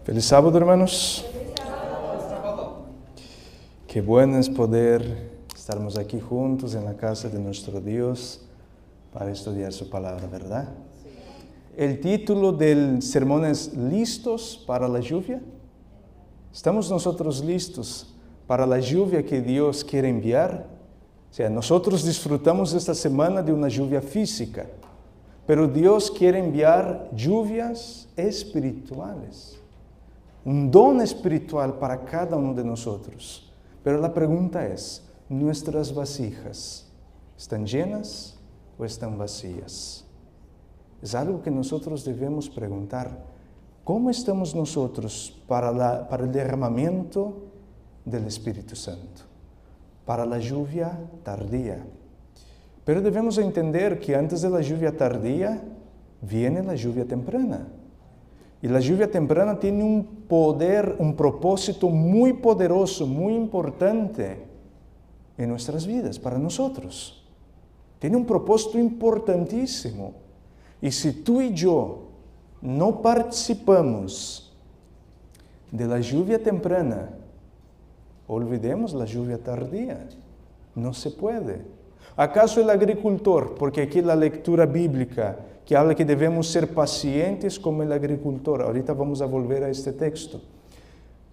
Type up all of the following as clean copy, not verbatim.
Feliz sábado, hermanos. Qué bueno es poder estarmos aquí juntos en la casa de nuestro Dios para estudiar su palabra, ¿verdad? El título del sermón es ¿Listos para la lluvia? ¿Estamos nosotros listos para la lluvia que Dios quiere enviar? O sea, nosotros disfrutamos esta semana de una lluvia física, pero Dios quiere enviar lluvias espirituales. Un don espiritual para cada uno de nosotros. Pero la pregunta es, ¿nuestras vasijas están llenas o están vacías? Es algo que nosotros debemos preguntar. ¿Cómo estamos nosotros para el derramamiento del Espíritu Santo? Para la lluvia tardía. Pero debemos entender que antes de la lluvia tardía viene la lluvia temprana. Y la lluvia temprana tiene un poder, un propósito muy poderoso, muy importante en nuestras vidas, para nosotros. Tiene un propósito importantísimo. Y si tú y yo no participamos de la lluvia temprana, olvidemos la lluvia tardía. No se puede. ¿Acaso el agricultor, porque aquí la lectura bíblica que habla que debemos ser pacientes como el agricultor, ahorita vamos a volver a este texto,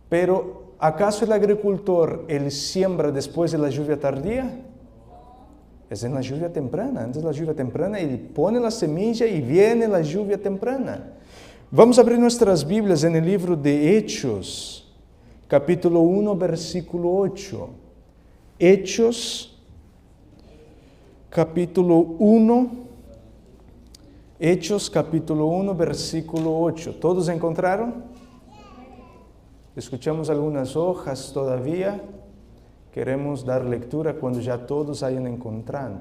pero ¿acaso el agricultor, él siembra después de la lluvia tardía? Es en la lluvia temprana, antes de la lluvia temprana, él pone la semilla y viene la lluvia temprana. Vamos a abrir nuestras Biblias en el libro de Hechos, capítulo 1, versículo 8. Hechos, capítulo 1, Hechos capítulo 1, versículo 8. ¿Todos encontraron? Escuchamos algunas hojas todavía. Queremos dar lectura cuando ya todos hayan encontrado.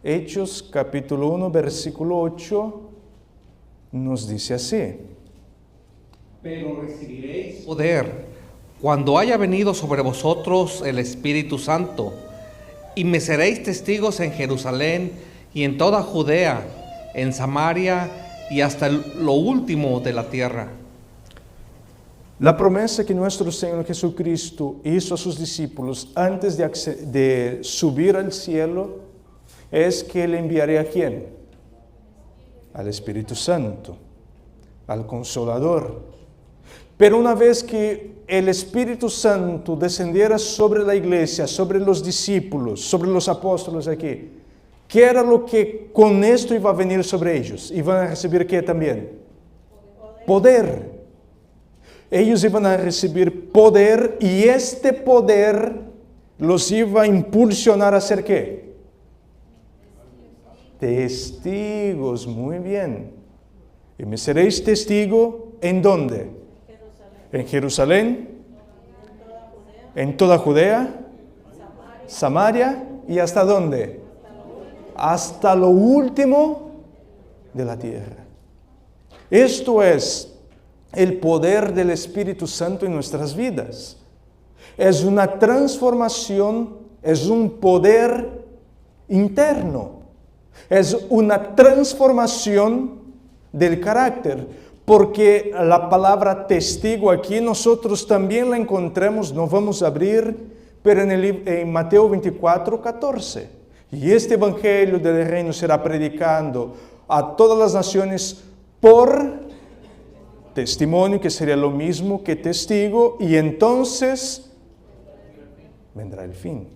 Hechos capítulo 1, versículo 8 nos dice así. Pero recibiréis poder cuando haya venido sobre vosotros el Espíritu Santo, y me seréis testigos en Jerusalén y en toda Judea, en Samaria y hasta lo último de la tierra. La promesa que nuestro Señor Jesucristo hizo a sus discípulos antes de subir al cielo es que Él enviaría ¿a quién? Al Espíritu Santo, al Consolador. Pero una vez que el Espíritu Santo descendiera sobre la iglesia, sobre los discípulos, sobre los apóstolos aquí, ¿qué era lo que con esto iba a venir sobre ellos? Iban a recibir ¿qué también? Poder. Ellos iban a recibir poder y este poder los iba a impulsionar a ser ¿qué? Testigos, muy bien. Y me seréis testigo, ¿en dónde? En Jerusalén, en toda Judea, Samaria y ¿hasta dónde? Hasta lo último de la tierra. Esto es el poder del Espíritu Santo en nuestras vidas. Es una transformación, es un poder interno. Es una transformación del carácter. Porque la palabra testigo aquí nosotros también la encontramos, no vamos a abrir, pero en Mateo 24, 14. Y este evangelio del reino será predicando a todas las naciones por testimonio, que sería lo mismo que testigo, y entonces vendrá el fin.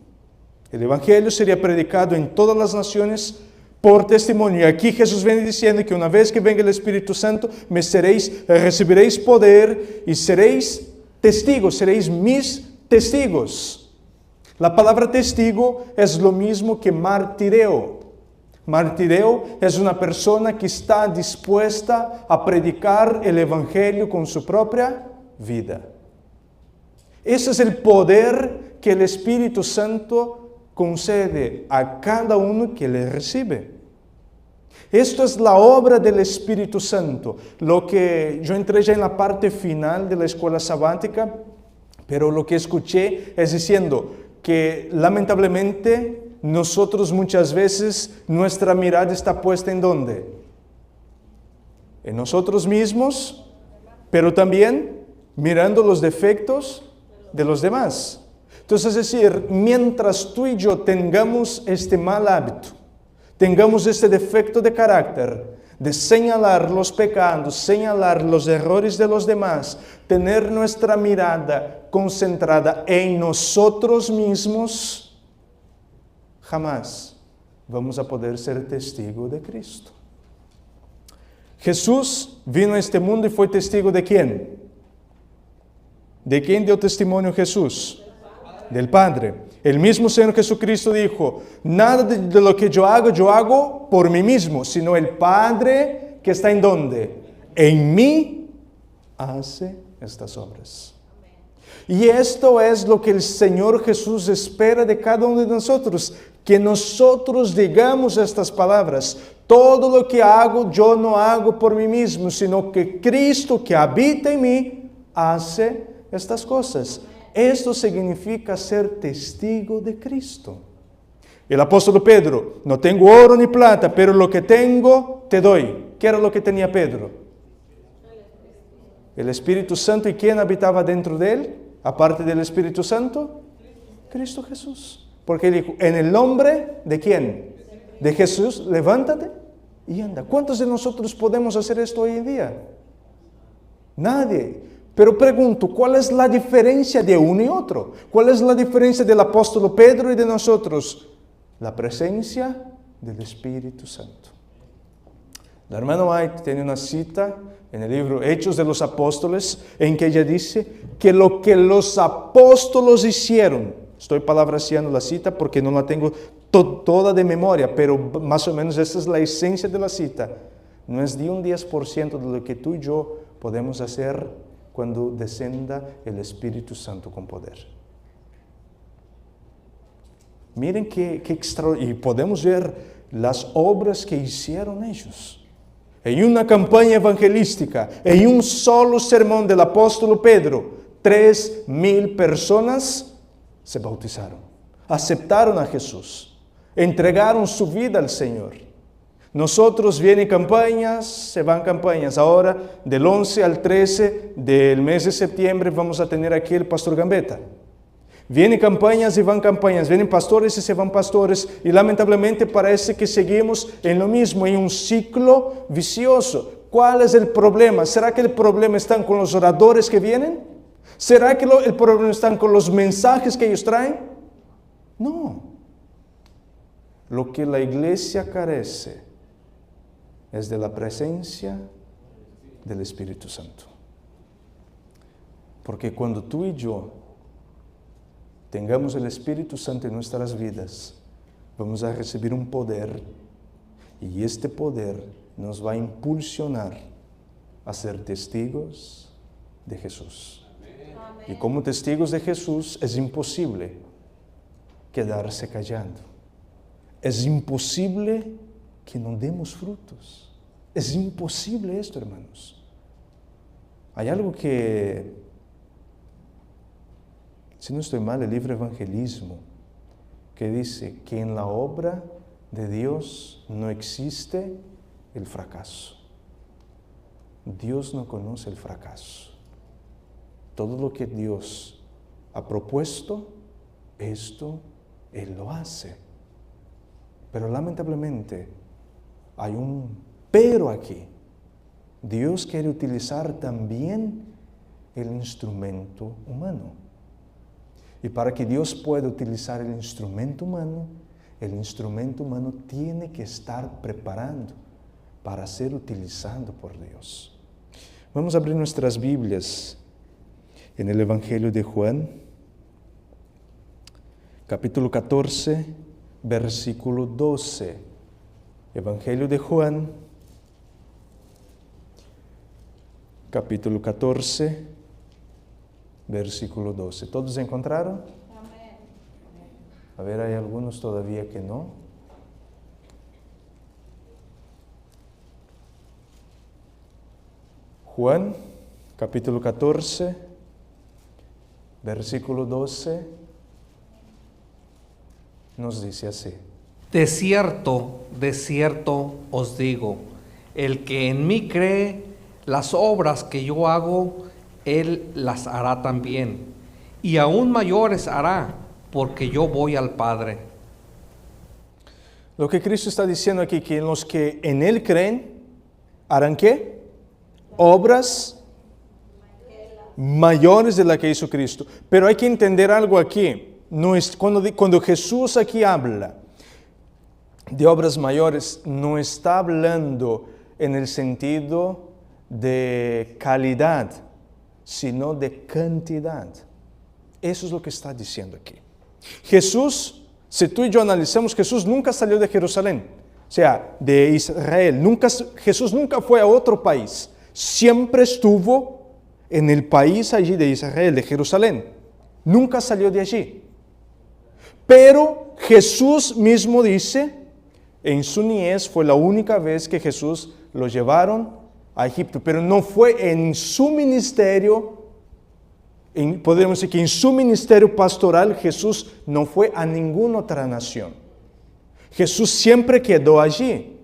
El evangelio sería predicado en todas las naciones por testimonio. Y aquí Jesús viene diciendo que una vez que venga el Espíritu Santo, recibiréis poder y seréis testigos, seréis mis testigos. La palabra testigo es lo mismo que martireo. Martireo es una persona que está dispuesta a predicar el Evangelio con su propia vida. Ese es el poder que el Espíritu Santo concede a cada uno que le recibe. Esto es la obra del Espíritu Santo. Lo que yo entré ya en la parte final de la escuela sabática, pero lo que escuché es diciendo que lamentablemente nosotros muchas veces nuestra mirada está puesta ¿en dónde? En nosotros mismos pero también mirando los defectos de los demás. Entonces, es decir, mientras tú y yo tengamos este mal hábito, tengamos este defecto de carácter, de señalar los pecados, señalar los errores de los demás, tener nuestra mirada concentrada en nosotros mismos, jamás vamos a poder ser testigo de Cristo. Jesús vino a este mundo y fue testigo ¿de quién? ¿De quién dio testimonio Jesús? Del Padre. El mismo Señor Jesucristo dijo, nada de lo que yo hago por mí mismo, sino el Padre que está ¿en dónde? En mí hace estas obras. Y esto es lo que el Señor Jesús espera de cada uno de nosotros, que nosotros digamos estas palabras. Todo lo que hago, yo no hago por mí mismo, sino que Cristo que habita en mí hace estas cosas. Esto significa ser testigo de Cristo. El apóstol Pedro, no tengo oro ni plata, pero lo que tengo te doy. ¿Qué era lo que tenía Pedro? El Espíritu Santo. ¿Y quién habitaba dentro de él? Aparte del Espíritu Santo, Cristo Jesús. Porque él dijo, en el nombre ¿de quién? De Jesús, levántate y anda. ¿Cuántos de nosotros podemos hacer esto hoy en día? Nadie. Pero pregunto, ¿cuál es la diferencia de uno y otro? ¿Cuál es la diferencia del apóstol Pedro y de nosotros? La presencia del Espíritu Santo. La hermana White tiene una cita en el libro Hechos de los Apóstoles, en que ella dice que lo que los apóstolos hicieron, estoy parafraseando la cita porque no la tengo toda de memoria, pero más o menos esta es la esencia de la cita, no es ni un 10% de lo que tú y yo podemos hacer cuando descienda el Espíritu Santo con poder. Miren qué extraordinario, y podemos ver las obras que hicieron ellos. En una campaña evangelística, en un solo sermón del apóstol Pedro, 3,000 personas se bautizaron, aceptaron a Jesús, entregaron su vida al Señor. Nosotros vienen campañas, se van campañas. Ahora, del 11 al 13 del mes de septiembre, vamos a tener aquí el pastor Gambetta. Vienen campañas y van campañas, vienen pastores y se van pastores, y lamentablemente parece que seguimos en lo mismo, en un ciclo vicioso. ¿Cuál es el problema? ¿Será que el problema está con los oradores que vienen? ¿Será que el problema está con los mensajes que ellos traen? No. Lo que la iglesia carece es de la presencia del Espíritu Santo. Porque cuando tú y yo tengamos el Espíritu Santo en nuestras vidas, vamos a recibir un poder, y este poder nos va a impulsionar a ser testigos de Jesús. Amén. Y como testigos de Jesús es imposible quedarse callando. Es imposible que no demos frutos. Es imposible esto, hermanos. Hay algo que, si no estoy mal, el libro Evangelismo, que dice que en la obra de Dios no existe el fracaso. Dios no conoce el fracaso. Todo lo que Dios ha propuesto, esto Él lo hace. Pero lamentablemente hay un pero aquí. Dios quiere utilizar también el instrumento humano. Y para que Dios pueda utilizar el instrumento humano tiene que estar preparando para ser utilizado por Dios. Vamos a abrir nuestras Biblias en el Evangelio de Juan, capítulo 14, versículo 12. Evangelio de Juan, capítulo 14, versículo 12. ¿Todos encontraron? Amén. A ver, hay algunos todavía que no. Juan, capítulo 14, versículo 12, nos dice así. De cierto os digo, el que en mí cree, las obras que yo hago, Él las hará también, y aún mayores hará, porque yo voy al Padre. Lo que Cristo está diciendo aquí, que los que en Él creen, ¿harán qué? Obras mayores de las que hizo Cristo. Pero hay que entender algo aquí. No es, cuando Jesús aquí habla de obras mayores, no está hablando en el sentido de calidad, sino de cantidad. Eso es lo que está diciendo aquí. Jesús, si tú y yo analizamos, Jesús nunca salió de Jerusalén, o sea, de Israel. Jesús nunca fue a otro país. Siempre estuvo en el país allí de Israel, de Jerusalén. Nunca salió de allí. Pero Jesús mismo dice, en su niñez fue la única vez que Jesús lo llevaron a Egipto, pero no fue en su ministerio, podríamos decir que en su ministerio pastoral Jesús no fue a ninguna otra nación. Jesús siempre quedó allí.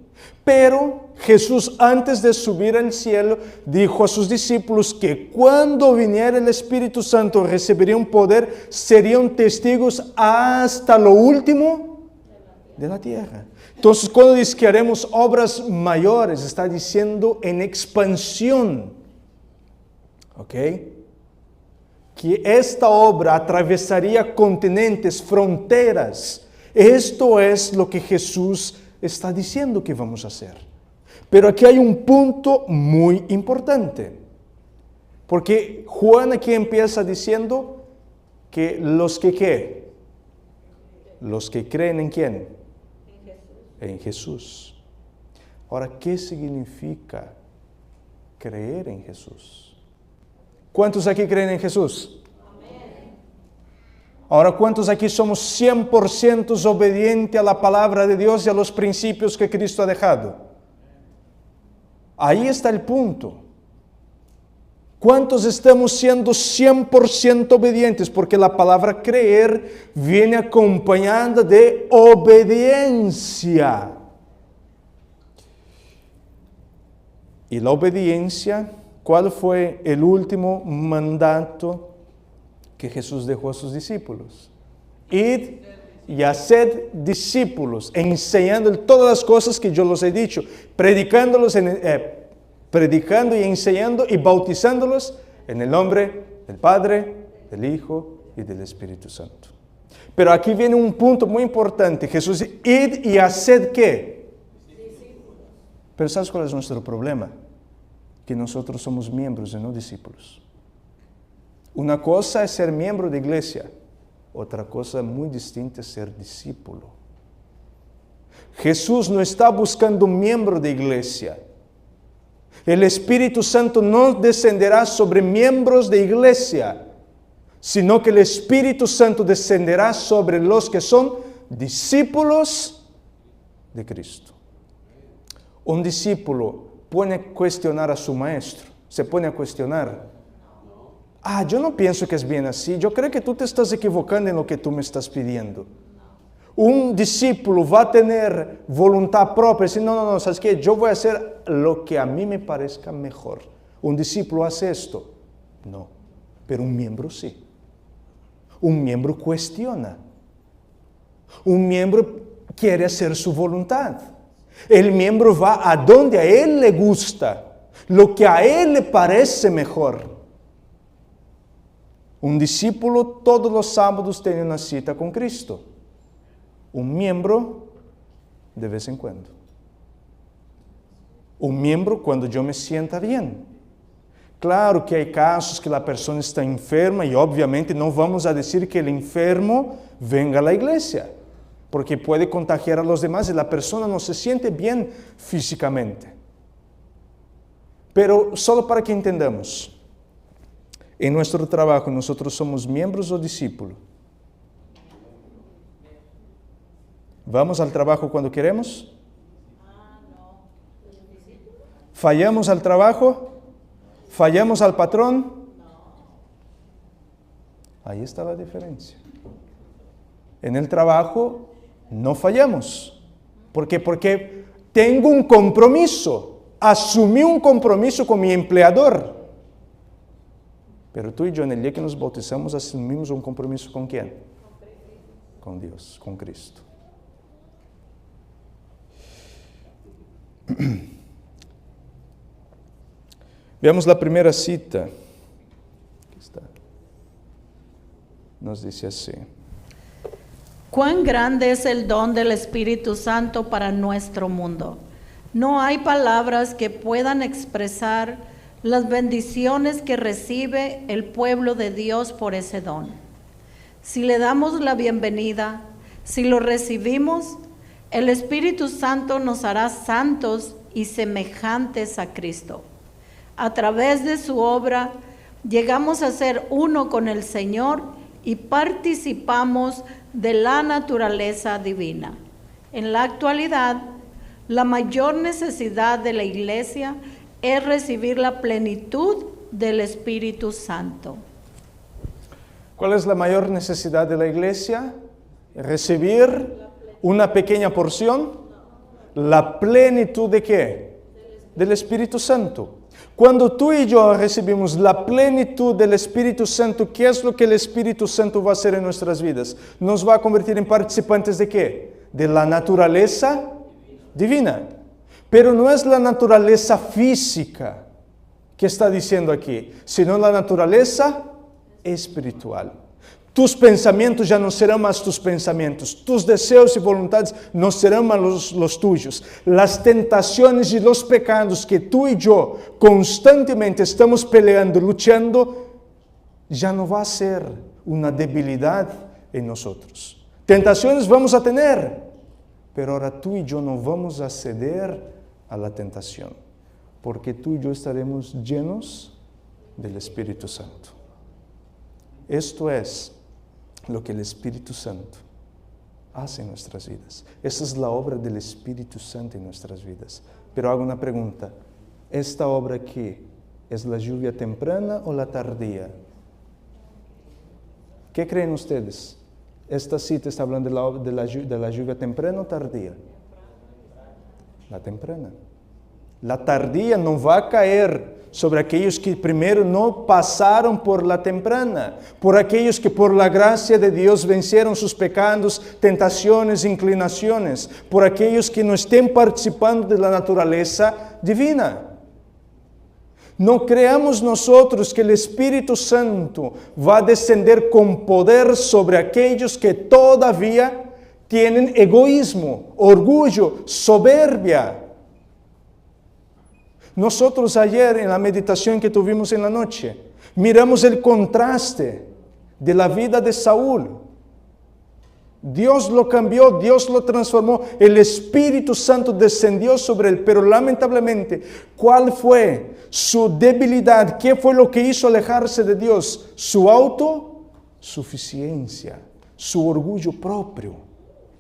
Pero Jesús, antes de subir al cielo, dijo a sus discípulos que cuando viniera el Espíritu Santo recibirían poder, serían testigos hasta lo último de la tierra. Entonces, cuando dice que haremos obras mayores, está diciendo en expansión. ¿Ok? Que esta obra atravesaría continentes, fronteras. Esto es lo que Jesús está diciendo que vamos a hacer. Pero aquí hay un punto muy importante. Porque Juan aquí empieza diciendo que los que ¿qué? Los que creen en ¿quién? En Jesús. Ahora, ¿qué significa creer en Jesús? ¿Cuántos aquí creen en Jesús? Ahora, ¿cuántos aquí somos 100% obedientes a la palabra de Dios y a los principios que Cristo ha dejado? Ahí está el punto. ¿Cuántos estamos siendo 100% obedientes? Porque la palabra creer viene acompañada de obediencia. Y la obediencia, ¿cuál fue el último mandato que Jesús dejó a sus discípulos? Id y haced discípulos, enseñando todas las cosas que yo los he dicho, predicando y enseñando y bautizándolos en el nombre del Padre, del Hijo y del Espíritu Santo. Pero aquí viene un punto muy importante. Jesús dice, id y haced ¿qué? Discípulos. Pero ¿sabes cuál es nuestro problema? Que nosotros somos miembros y no discípulos. Una cosa es ser miembro de iglesia, otra cosa muy distinta es ser discípulo. Jesús no está buscando un miembro de iglesia. El Espíritu Santo no descenderá sobre miembros de iglesia, sino que el Espíritu Santo descenderá sobre los que son discípulos de Cristo. Un discípulo puede cuestionar a su maestro, se pone a cuestionar. Yo no pienso que es bien así, yo creo que tú te estás equivocando en lo que tú me estás pidiendo. Un discípulo va a tener voluntad propia, decir, no, ¿sabes qué? Yo voy a hacer lo que a mí me parezca mejor. ¿Un discípulo hace esto? No, pero un miembro sí. Un miembro cuestiona. Un miembro quiere hacer su voluntad. El miembro va a donde a él le gusta, lo que a él le parece mejor. Un discípulo todos los sábados tiene una cita con Cristo. Un miembro de vez en cuando. Un miembro cuando yo me sienta bien. Claro que hay casos que la persona está enferma y obviamente no vamos a decir que el enfermo venga a la iglesia, porque puede contagiar a los demás y la persona no se siente bien físicamente. Pero solo para que entendamos, en nuestro trabajo nosotros somos miembros o discípulos. ¿Vamos al trabajo cuando queremos? ¿Fallamos al trabajo? ¿Fallamos al patrón? Ahí está la diferencia. En el trabajo no fallamos. ¿Por qué? Porque tengo un compromiso. asumí un compromiso con mi empleador. Pero tú y yo, en el día que nos bautizamos, asumimos un compromiso ¿con quién? Con Dios, con Cristo. Veamos la primera cita. Aquí está. Nos dice así. Cuán grande es el don del Espíritu Santo para nuestro mundo. No hay palabras que puedan expresar las bendiciones que recibe el pueblo de Dios por ese don. Si le damos la bienvenida, si lo recibimos, el Espíritu Santo nos hará santos y semejantes a Cristo. A través de su obra, llegamos a ser uno con el Señor y participamos de la naturaleza divina. En la actualidad, la mayor necesidad de la iglesia es recibir la plenitud del Espíritu Santo. ¿Cuál es la mayor necesidad de la iglesia? Recibir una pequeña porción. ¿La plenitud de qué? Del Espíritu Santo. Cuando tú y yo recibimos la plenitud del Espíritu Santo, ¿qué es lo que el Espíritu Santo va a hacer en nuestras vidas? Nos va a convertir en participantes ¿de qué? De la naturaleza divina. Pero no es la naturaleza física que está diciendo aquí, sino la naturaleza espiritual. Tus pensamientos ya no serán más tus pensamientos. Tus deseos y voluntades no serán más los tuyos. Las tentaciones y los pecados que tú y yo constantemente estamos peleando, luchando, ya no va a ser una debilidad en nosotros. Tentaciones vamos a tener, pero ahora tú y yo no vamos a ceder a la tentación, porque tú y yo estaremos llenos del Espíritu Santo. Esto es lo que el Espíritu Santo hace en nuestras vidas. Esa es la obra del Espíritu Santo en nuestras vidas. Pero hago una pregunta. ¿Esta obra aquí es la lluvia temprana o la tardía? ¿Qué creen ustedes? ¿Esta cita está hablando de la lluvia temprana o tardía? La temprana. La tardía no va a caer sobre aquellos que primero no pasaron por la temprana, por aquellos que por la gracia de Dios vencieron sus pecados, tentaciones, inclinaciones, por aquellos que no estén participando de la naturaleza divina. No creamos nosotros que el Espíritu Santo va a descender con poder sobre aquellos que todavía tienen egoísmo, orgullo, soberbia. Nosotros ayer en la meditación que tuvimos en la noche, miramos el contraste de la vida de Saúl. Dios lo cambió, Dios lo transformó, el Espíritu Santo descendió sobre él, pero lamentablemente, ¿cuál fue su debilidad? ¿Qué fue lo que hizo alejarse de Dios? Su autosuficiencia, su orgullo propio.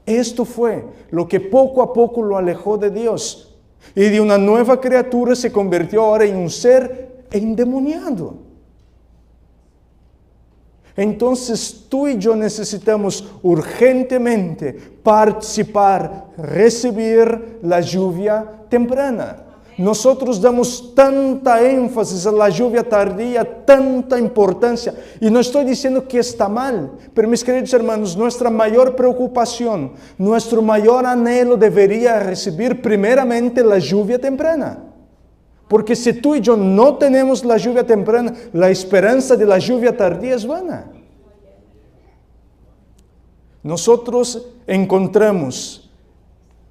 Esto fue lo que poco a poco lo alejó de Dios. Y de una nueva criatura se convirtió ahora en un ser endemoniado. Entonces tú y yo necesitamos urgentemente participar, recibir la lluvia temprana. Nosotros damos tanta énfasis a la lluvia tardía, tanta importancia. Y no estoy diciendo que está mal, pero mis queridos hermanos, nuestra mayor preocupación, nuestro mayor anhelo debería recibir primeramente la lluvia temprana. Porque si tú y yo no tenemos la lluvia temprana, la esperanza de la lluvia tardía es vana. Nosotros encontramos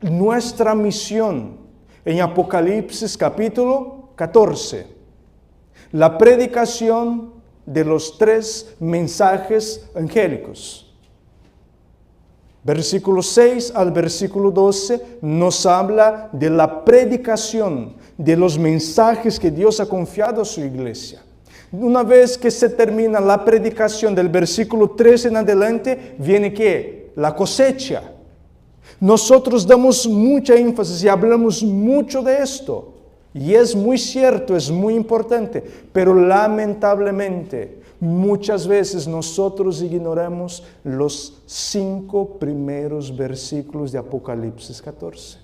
nuestra misión en Apocalipsis capítulo 14, la predicación de los 3 mensajes angélicos. Versículo 6 al versículo 12 nos habla de la predicación de los mensajes que Dios ha confiado a su iglesia. Una vez que se termina la predicación del versículo 13 en adelante, viene ¿qué? La cosecha. Nosotros damos mucha énfasis y hablamos mucho de esto. Y es muy cierto, es muy importante. Pero lamentablemente, muchas veces nosotros ignoramos los 5 primeros versículos de Apocalipsis 14.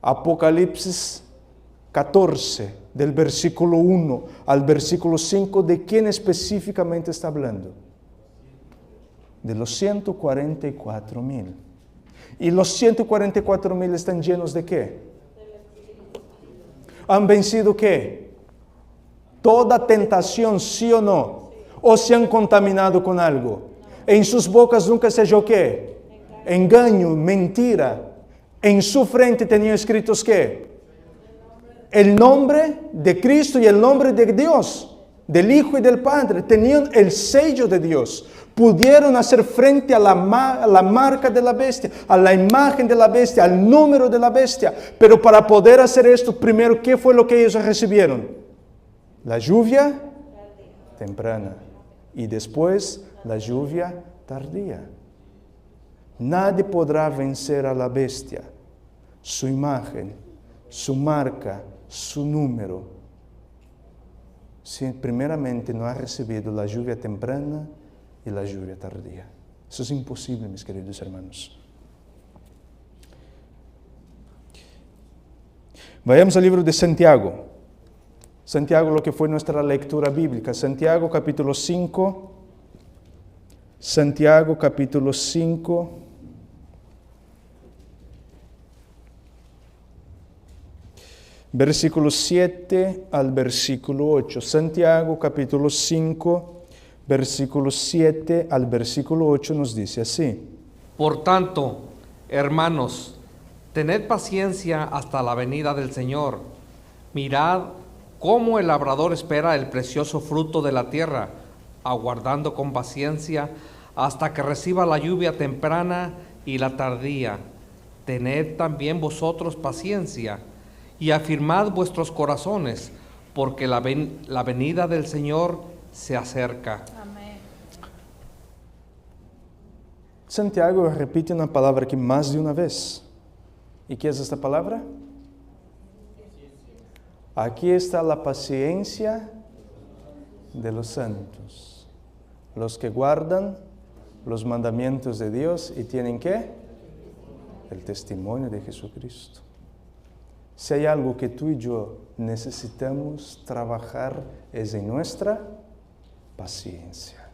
Apocalipsis 14, del versículo 1 al versículo 5, ¿de quién específicamente está hablando? De los 144,000. ¿Y los 144,000 están llenos de qué? ¿Han vencido qué? Toda tentación, ¿sí o no? ¿O se han contaminado con algo? En sus bocas nunca se halló qué? Engaño, mentira. En su frente tenía escritos qué? El nombre de Cristo y el nombre de Dios, del Hijo y del Padre. Tenían el sello de Dios. Pudieron hacer frente a la marca de la bestia, a la imagen de la bestia, al número de la bestia. Pero para poder hacer esto, primero, ¿qué fue lo que ellos recibieron? La lluvia temprana y después la lluvia tardía. Nadie podrá vencer a la bestia, su imagen, su marca, su número, si primeramente no ha recibido la lluvia temprana y la lluvia tardía. Eso es imposible, mis queridos hermanos. Vayamos al libro de Santiago. Santiago, lo que fue nuestra lectura bíblica. Santiago capítulo 5. Santiago capítulo 5. Versículo 7 al versículo 8. Santiago capítulo 5. Versículo 7 al versículo 8 nos dice así. Por tanto, hermanos, tened paciencia hasta la venida del Señor. Mirad cómo el labrador espera el precioso fruto de la tierra, aguardando con paciencia hasta que reciba la lluvia temprana y la tardía. Tened también vosotros paciencia y afirmad vuestros corazones, porque la venida del Señor se acerca. Amén. Santiago repite una palabra aquí más de una vez. ¿Y qué es esta palabra? Aquí está la paciencia de los santos, los que guardan los mandamientos de Dios y tienen ¿qué? El testimonio de Jesucristo. Si hay algo que tú y yo necesitamos trabajar es en nuestra paciencia.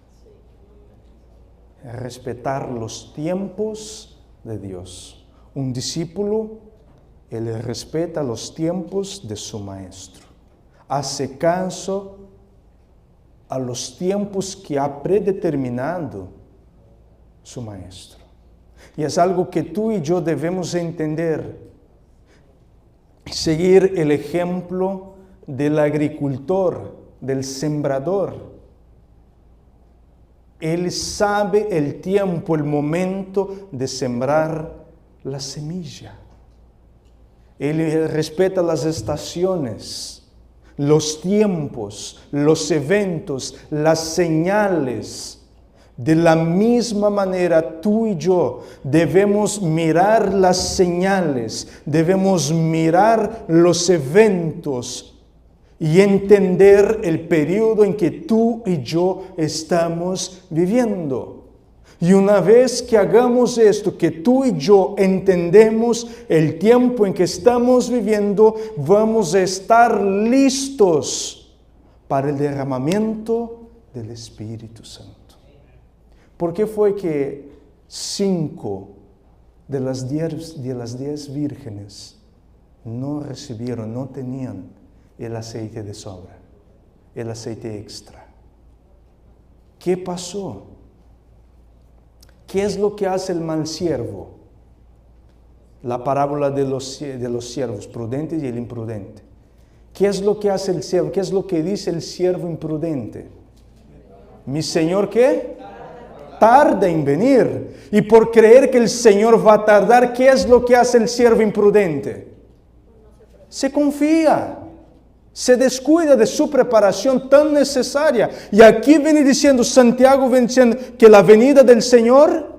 Respetar los tiempos de Dios. Un discípulo, él respeta los tiempos de su maestro. Hace caso a los tiempos que ha predeterminado su maestro. Y es algo que tú y yo debemos entender. Seguir el ejemplo del agricultor, del sembrador. Él sabe el tiempo, el momento de sembrar la semilla. Él respeta las estaciones, los tiempos, los eventos, las señales. De la misma manera, tú y yo debemos mirar las señales, debemos mirar los eventos y entender el periodo en que tú y yo estamos viviendo. Y una vez que hagamos esto, que tú y yo entendemos el tiempo en que estamos viviendo, vamos a estar listos para el derramamiento del Espíritu Santo. ¿Por qué fue que 5 de las 10 vírgenes no recibieron, no tenían el aceite de sobra, el aceite extra? ¿Qué pasó? ¿Qué es lo que hace el mal siervo? La parábola de los siervos prudentes y el imprudente. ¿Qué es lo que hace el siervo? ¿Qué es lo que dice el siervo imprudente? ¿Mi Señor qué? Tarda en venir. Y por creer que el Señor va a tardar, ¿qué es lo que hace el siervo imprudente? Se confía, se descuida de su preparación tan necesaria. Y aquí viene diciendo, Santiago viene diciendo que la venida del Señor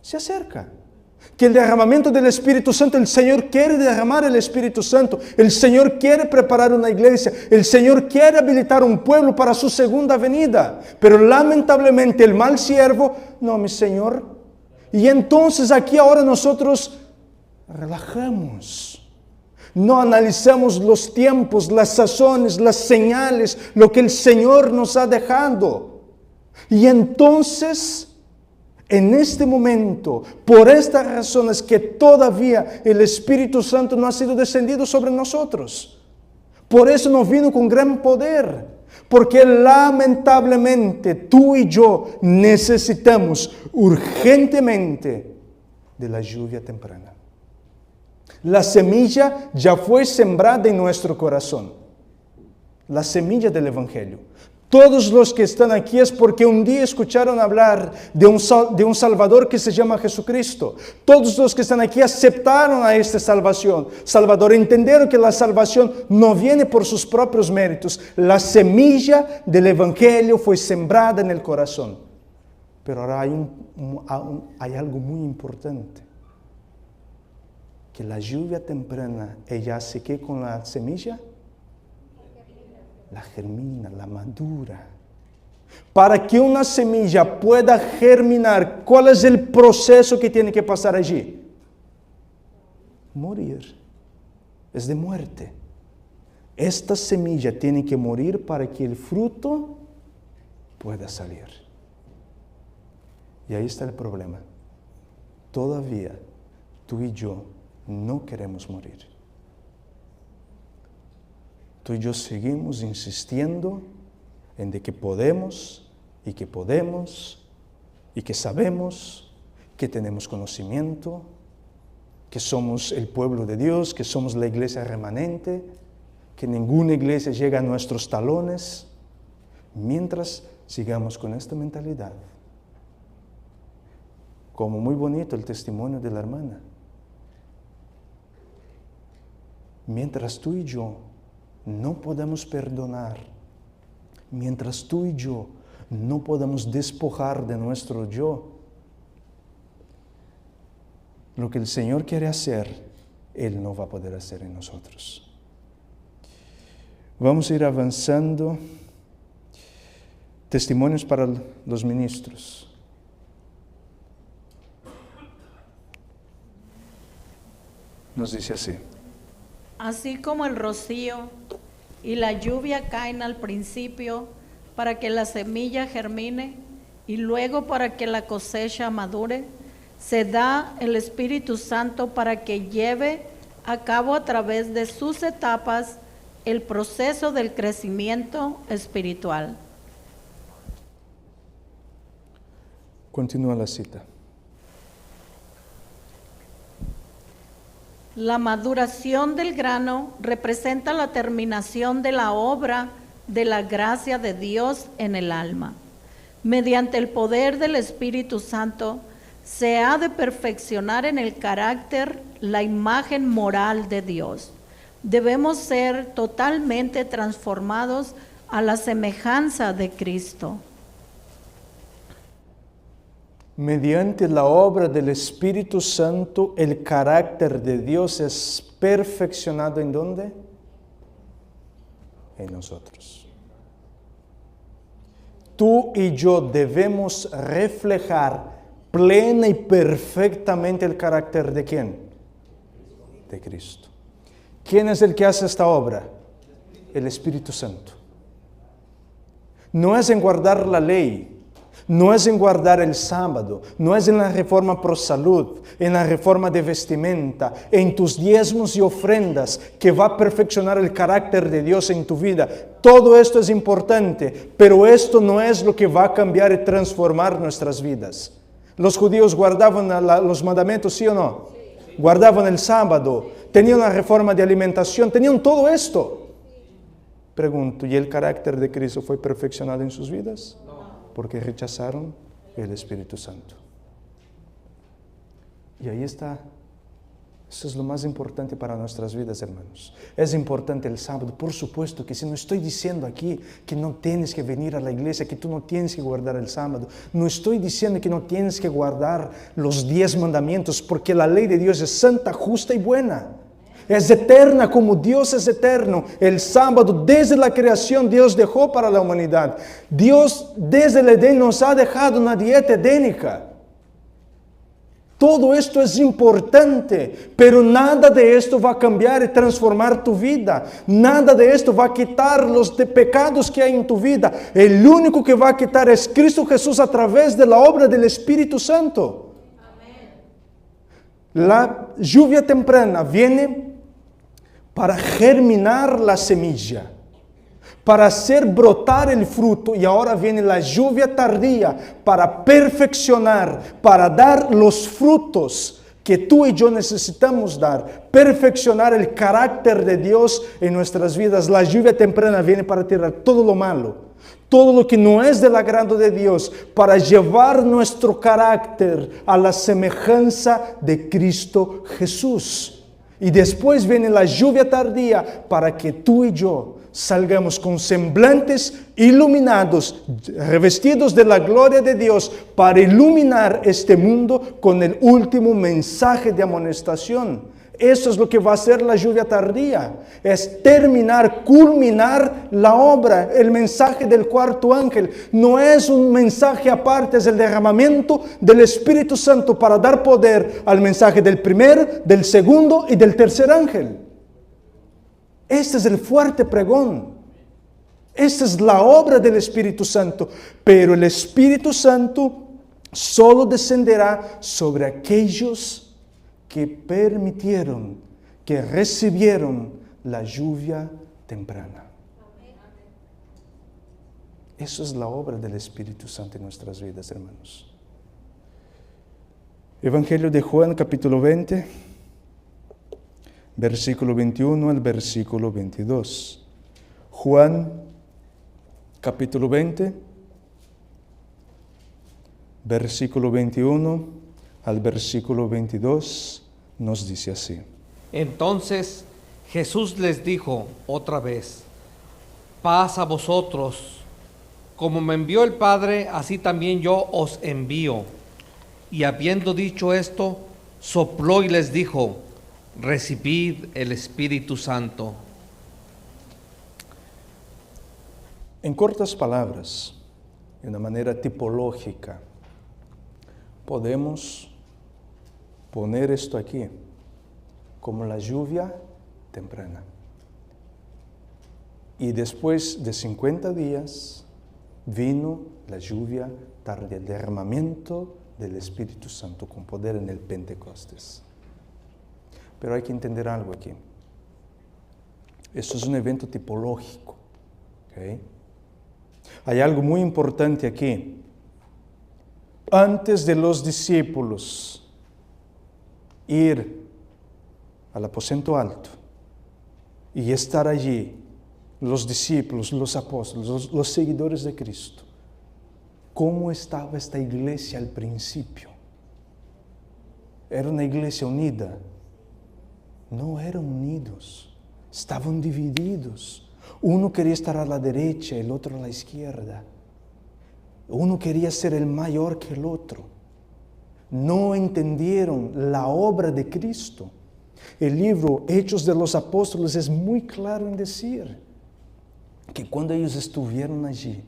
se acerca. Que el derramamiento del Espíritu Santo, el Señor quiere derramar el Espíritu Santo. El Señor quiere preparar una iglesia. El Señor quiere habilitar un pueblo para su segunda venida. Pero lamentablemente el mal siervo, no, mi Señor. Y entonces aquí ahora nosotros relajamos. No analizamos los tiempos, las sazones, las señales, lo que el Señor nos ha dejado. Y entonces, en este momento, por estas razones que todavía el Espíritu Santo no ha sido descendido sobre nosotros. Por eso nos vino con gran poder. Porque lamentablemente tú y yo necesitamos urgentemente de la lluvia temprana. La semilla ya fue sembrada en nuestro corazón. La semilla del Evangelio. Todos los que están aquí es porque un día escucharon hablar de un Salvador que se llama Jesucristo. Todos los que están aquí aceptaron a esta Salvador, entendieron que la salvación no viene por sus propios méritos. La semilla del Evangelio fue sembrada en el corazón. Pero ahora hay algo muy importante. Que la lluvia temprana, ella hace ¿qué con la semilla? La germina, la madura. Para que una semilla pueda germinar, ¿cuál es el proceso que tiene que pasar allí? Morir. Es de muerte. Esta semilla tiene que morir para que el fruto pueda salir. Y ahí está el problema. Todavía tú y yo no queremos morir. Tú y yo seguimos insistiendo en de que podemos y que sabemos, que tenemos conocimiento, que somos el pueblo de Dios, que somos la iglesia remanente, que ninguna iglesia llega a nuestros talones, mientras sigamos con esta mentalidad. Como muy bonito el testimonio de la hermana. Mientras tú y yo no podemos perdonar, mientras tú y yo no podemos despojar de nuestro yo, lo que el Señor quiere hacer, Él no va a poder hacer en nosotros. Vamos a ir avanzando. Testimonios para los ministros. Nos dice así. Así como el rocío y la lluvia caen al principio para que la semilla germine y luego para que la cosecha madure, se da el Espíritu Santo para que lleve a cabo a través de sus etapas el proceso del crecimiento espiritual. Continúa la cita. La maduración del grano representa la terminación de la obra de la gracia de Dios en el alma. Mediante el poder del Espíritu Santo, se ha de perfeccionar en el carácter la imagen moral de Dios. Debemos ser totalmente transformados a la semejanza de Cristo. Mediante la obra del Espíritu Santo, el carácter de Dios es perfeccionado ¿en dónde? En nosotros. Tú y yo debemos reflejar plena y perfectamente el carácter ¿de quién? De Cristo. ¿Quién es el que hace esta obra? El Espíritu Santo. No es en guardar la ley. No es en guardar el sábado, no es en la reforma pro salud, en la reforma de vestimenta, en tus diezmos y ofrendas que va a perfeccionar el carácter de Dios en tu vida. Todo esto es importante, pero esto no es lo que va a cambiar y transformar nuestras vidas. Los judíos guardaban los mandamientos, ¿sí o no? Guardaban el sábado, tenían la reforma de alimentación, tenían todo esto. Pregunto, ¿y el carácter de Cristo fue perfeccionado en sus vidas? Porque rechazaron el Espíritu Santo. Y ahí está. Eso es lo más importante para nuestras vidas, hermanos. Es importante el sábado, por supuesto que si no estoy diciendo aquí que no tienes que venir a la iglesia, que tú no tienes que guardar el sábado. No estoy diciendo que no tienes que guardar los 10 mandamientos, porque la ley de Dios es santa, justa y buena. Es eterna como Dios es eterno. El sábado, desde la creación, Dios dejó para la humanidad. Dios, desde el Edén, nos ha dejado una dieta edénica. Todo esto es importante, pero nada de esto va a cambiar y transformar tu vida. Nada de esto va a quitar los pecados que hay en tu vida. El único que va a quitar es Cristo Jesús a través de la obra del Espíritu Santo. La lluvia temprana viene para germinar la semilla, para hacer brotar el fruto, y ahora viene la lluvia tardía para perfeccionar, para dar los frutos que tú y yo necesitamos dar, perfeccionar el carácter de Dios en nuestras vidas. La lluvia temprana viene para tirar todo lo malo, todo lo que no es del agrado de Dios, para llevar nuestro carácter a la semejanza de Cristo Jesús. Y después viene la lluvia tardía para que tú y yo salgamos con semblantes iluminados, revestidos de la gloria de Dios, para iluminar este mundo con el último mensaje de amonestación. Eso es lo que va a hacer la lluvia tardía, es terminar, culminar la obra. El mensaje del cuarto ángel no es un mensaje aparte, es el derramamiento del Espíritu Santo para dar poder al mensaje del primer, del segundo y del tercer ángel. Este es el fuerte pregón. Esta es la obra del Espíritu Santo. Pero el Espíritu Santo solo descenderá sobre aquellos que permitieron, que recibieron la lluvia temprana. Eso es la obra del Espíritu Santo en nuestras vidas, hermanos. Evangelio de Juan, capítulo 20. Versículo 21 al versículo 22. Juan, capítulo 20, versículo 21 al versículo 22, nos dice así. Entonces Jesús les dijo otra vez: paz a vosotros. Como me envió el Padre, así también yo os envío. Y habiendo dicho esto, sopló y les dijo: recibid el Espíritu Santo. En cortas palabras, de una manera tipológica, podemos poner esto aquí como la lluvia temprana. Y después de 50 días vino la lluvia tardía, el derramamiento del Espíritu Santo con poder en el Pentecostés. Pero hay que entender algo aquí. Esto es un evento tipológico. ¿Okay? Hay algo muy importante aquí. Antes de los discípulos ir al aposento alto y estar allí, los discípulos, los apóstoles, los seguidores de Cristo, ¿cómo estaba esta iglesia al principio? ¿Era una iglesia unida? No eran unidos, estaban divididos. Uno quería estar a la derecha, el otro a la izquierda. Uno quería ser el mayor que el otro. No entendieron la obra de Cristo. El libro Hechos de los Apóstoles es muy claro en decir que cuando ellos estuvieron allí,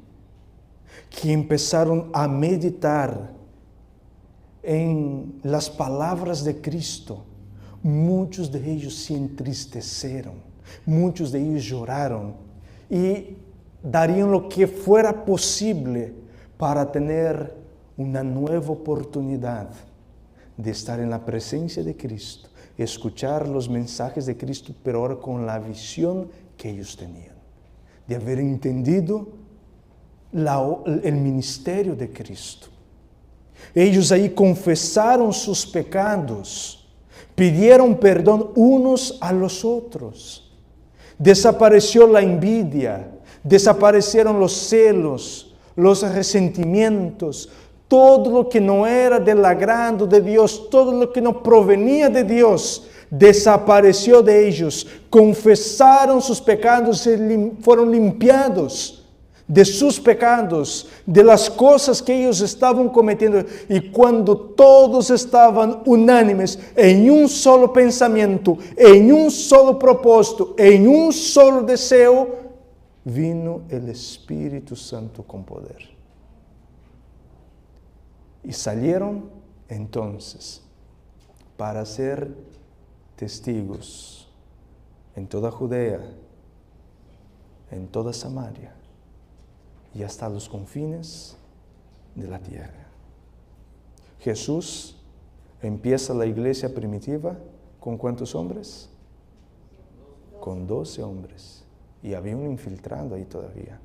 que empezaron a meditar en las palabras de Cristo, muchos de ellos se entristecieron, muchos de ellos lloraron y darían lo que fuera posible para tener una nueva oportunidad de estar en la presencia de Cristo, escuchar los mensajes de Cristo, pero ahora con la visión que ellos tenían, de haber entendido el ministerio de Cristo. Ellos ahí confesaron sus pecados, pidieron perdón unos a los otros. Desapareció la envidia, desaparecieron los celos, los resentimientos, todo lo que no era del agrado de Dios, todo lo que no provenía de Dios, desapareció de ellos. Confesaron sus pecados y fueron limpiados de sus pecados, de las cosas que ellos estaban cometiendo. Y cuando todos estaban unánimes en un solo pensamiento, en un solo propósito, en un solo deseo, vino el Espíritu Santo con poder. Y salieron entonces para ser testigos en toda Judea, en toda Samaria y hasta los confines de la tierra. Jesús empieza la iglesia primitiva ¿con cuántos hombres? Con 12 hombres. Y había un infiltrado ahí todavía.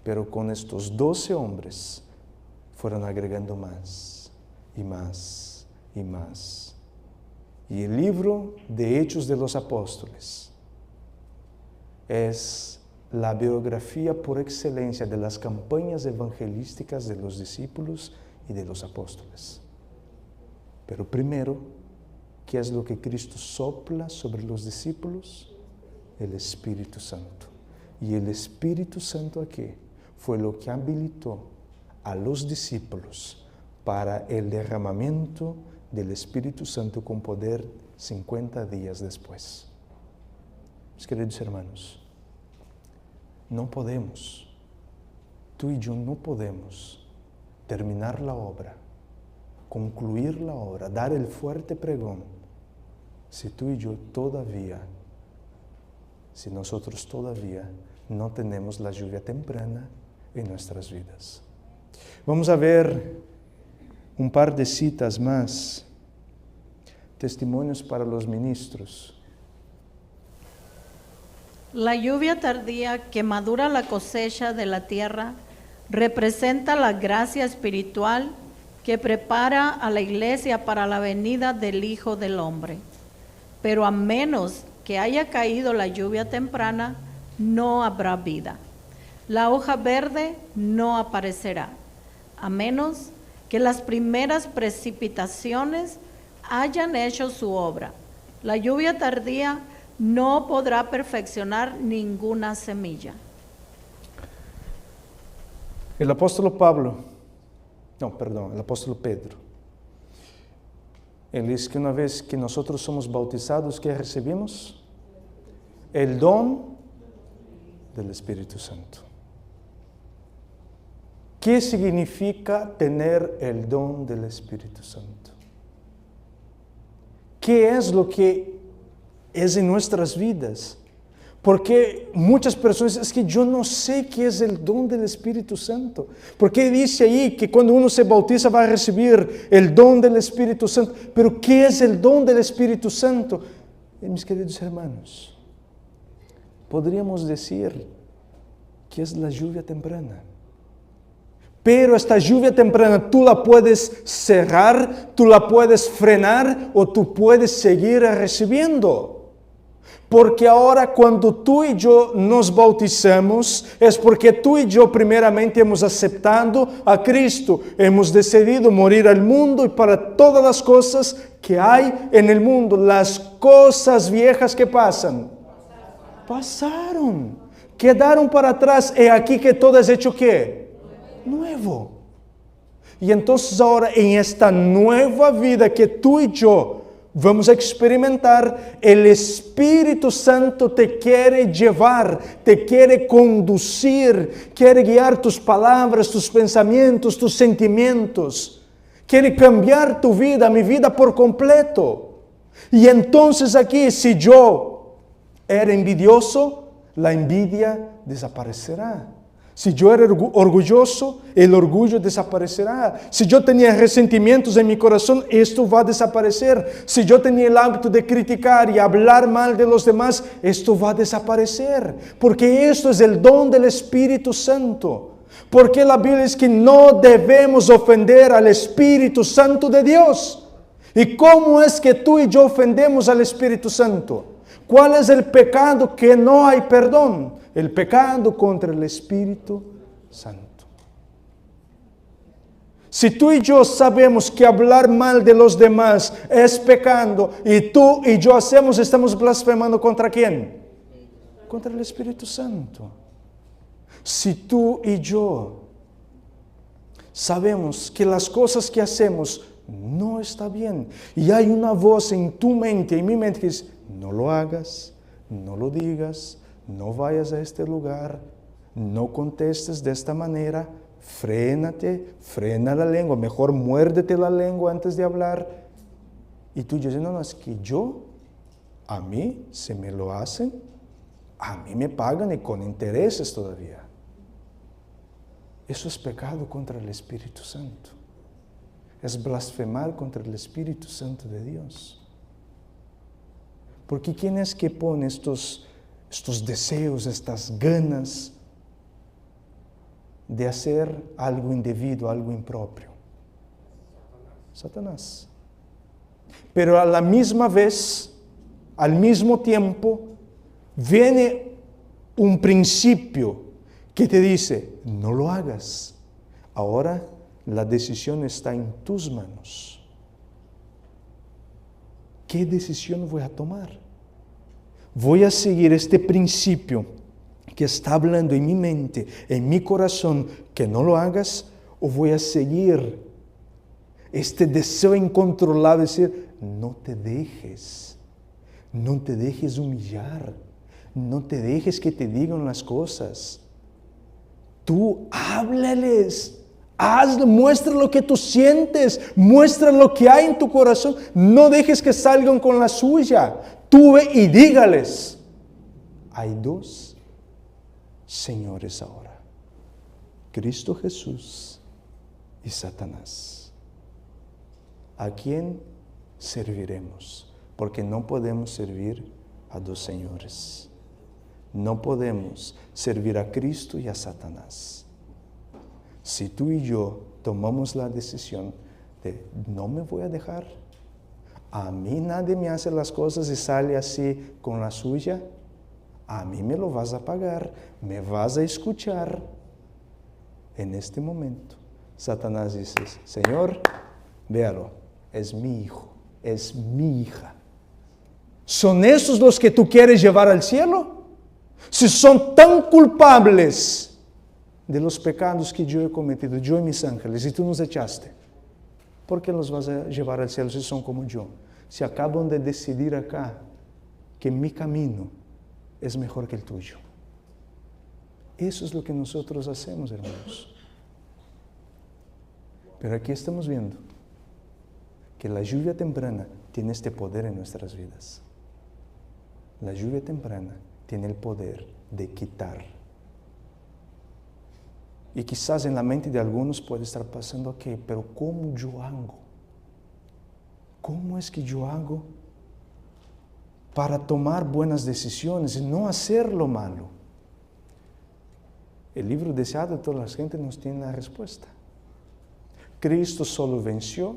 Pero con estos 12 hombres fueron agregando más y más y más. Y el libro de Hechos de los Apóstoles es la biografía por excelencia de las campañas evangelísticas de los discípulos y de los apóstoles. Pero primero, ¿qué es lo que Cristo sopla sobre los discípulos? El Espíritu Santo. Y el Espíritu Santo aquí fue lo que habilitó a los discípulos para el derramamiento del Espíritu Santo con poder 50 días después. Mis queridos hermanos, no podemos, tú y yo no podemos terminar la obra, concluir la obra, dar el fuerte pregón, si tú y yo todavía, si nosotros todavía no tenemos la lluvia temprana en nuestras vidas. Vamos a ver un par de citas más, testimonios para los ministros. La lluvia tardía que madura la cosecha de la tierra representa la gracia espiritual que prepara a la iglesia para la venida del Hijo del Hombre. Pero a menos que haya caído la lluvia temprana, no habrá vida. La hoja verde no aparecerá, a menos que las primeras precipitaciones hayan hecho su obra. La lluvia tardía no podrá perfeccionar ninguna semilla. El apóstol Pedro, él dice que una vez que nosotros somos bautizados, ¿qué recibimos? El don del Espíritu Santo. ¿Qué significa tener el don del Espíritu Santo? ¿Qué es lo que es en nuestras vidas? Porque muchas personas dicen, es que yo no sé qué es el don del Espíritu Santo. Porque dice ahí que cuando uno se bautiza va a recibir el don del Espíritu Santo. Pero ¿qué es el don del Espíritu Santo? Y mis queridos hermanos, podríamos decir que es la lluvia temprana. Pero esta lluvia temprana tú la puedes cerrar, tú la puedes frenar o tú puedes seguir recibiendo. Porque ahora cuando tú y yo nos bautizamos es porque tú y yo primeramente hemos aceptado a Cristo. Hemos decidido morir al mundo y para todas las cosas que hay en el mundo. Las cosas viejas que pasaron, quedaron para atrás. He aquí que todo es hecho ¿qué? Nuevo. Y entonces ahora en esta nueva vida que tú y yo vamos a experimentar, el Espíritu Santo te quiere llevar, te quiere conducir, quiere guiar tus palabras, tus pensamientos, tus sentimientos. Quiere cambiar tu vida, mi vida por completo. Y entonces aquí, si yo era envidioso, la envidia desaparecerá. Si yo era orgulloso, el orgullo desaparecerá. Si yo tenía resentimientos en mi corazón, esto va a desaparecer. Si yo tenía el hábito de criticar y hablar mal de los demás, esto va a desaparecer. Porque esto es el don del Espíritu Santo. Porque la Biblia dice que no debemos ofender al Espíritu Santo de Dios. ¿Y cómo es que tú y yo ofendemos al Espíritu Santo? ¿Cuál es el pecado que no hay perdón? El pecado contra el Espíritu Santo. Si tú y yo sabemos que hablar mal de los demás es pecado y tú y yo estamos blasfemando ¿contra quién? Contra el Espíritu Santo. Si tú y yo sabemos que las cosas que hacemos no está bien y hay una voz en tu mente y en mi mente que dice, no lo hagas, no lo digas, no vayas a este lugar, no contestes de esta manera, frena la lengua, mejor muérdete la lengua antes de hablar. Y tú dices, no, es que a mí, si me lo hacen, a mí me pagan y con intereses todavía. Eso es pecado contra el Espíritu Santo. Es blasfemar contra el Espíritu Santo de Dios. Porque ¿quién es que pone estos deseos, estas ganas de hacer algo indebido, algo impropio? Satanás. Pero a la misma vez, al mismo tiempo, viene un principio que te dice, no lo hagas. Ahora la decisión está en tus manos. ¿Qué decisión voy a tomar? ¿Voy a seguir este principio que está hablando en mi mente, en mi corazón, que no lo hagas? ¿O voy a seguir este deseo incontrolable de decir, no te dejes humillar, no te dejes que te digan las cosas? Tú háblales, hazlo, muestra lo que tú sientes, muestra lo que hay en tu corazón, no dejes que salgan con la suya. Tú ve y dígales. Hay dos señores ahora, Cristo Jesús y Satanás. ¿A quién serviremos? Porque no podemos servir a dos señores. No podemos servir a Cristo y a Satanás. Si tú y yo tomamos la decisión de no me voy a dejar, a mí nadie me hace las cosas y sale así con la suya, a mí me lo vas a pagar, me vas a escuchar. En este momento, Satanás dice, Señor, véalo, es mi hijo, es mi hija. ¿Son esos los que tú quieres llevar al cielo? Si son tan culpables de los pecados que yo he cometido, yo y mis ángeles, y tú nos echaste, ¿por qué los vas a llevar al cielo si son como yo? Si acaban de decidir acá que mi camino es mejor que el tuyo. Eso es lo que nosotros hacemos, hermanos. Pero aquí estamos viendo que la lluvia temprana tiene este poder en nuestras vidas. La lluvia temprana tiene el poder de quitar. Y quizás en la mente de algunos puede estar pasando, ok, pero ¿cómo yo hago? ¿Cómo es que yo hago para tomar buenas decisiones y no hacer lo malo? El libro deseado de toda la gente nos tiene la respuesta. Cristo solo venció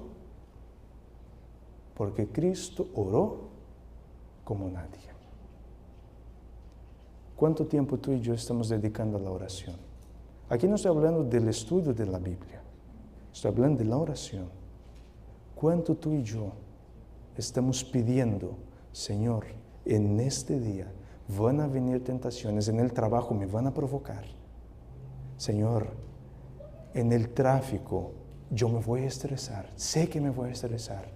porque Cristo oró como nadie. ¿Cuánto tiempo tú y yo estamos dedicando a la oración? Aquí no estoy hablando del estudio de la Biblia, estoy hablando de la oración. ¿Cuánto tú y yo estamos pidiendo, Señor, en este día van a venir tentaciones, en el trabajo me van a provocar? Señor, en el tráfico yo me voy a estresar, sé que me voy a estresar.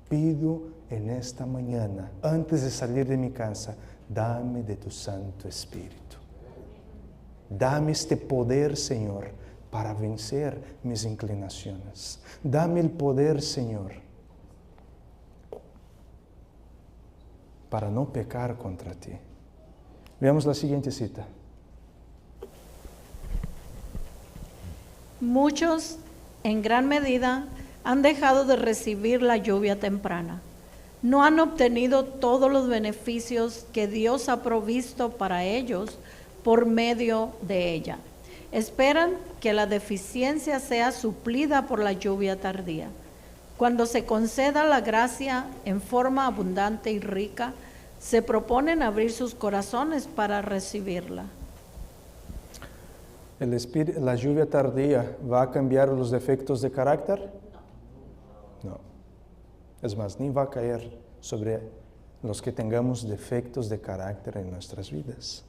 Pido en esta mañana, antes de salir de mi casa, dame de tu Santo Espíritu. Dame este poder, Señor, para vencer mis inclinaciones. Dame el poder, Señor, para no pecar contra ti. Veamos la siguiente cita. Muchos, en gran medida, han dejado de recibir la lluvia temprana. No han obtenido todos los beneficios que Dios ha provisto para ellos por medio de ella. Esperan que la deficiencia sea suplida por la lluvia tardía. Cuando se conceda la gracia en forma abundante y rica, se proponen abrir sus corazones para recibirla. ¿La lluvia tardía va a cambiar los defectos de carácter? No. Es más, ni va a caer sobre los que tengamos defectos de carácter en nuestras vidas.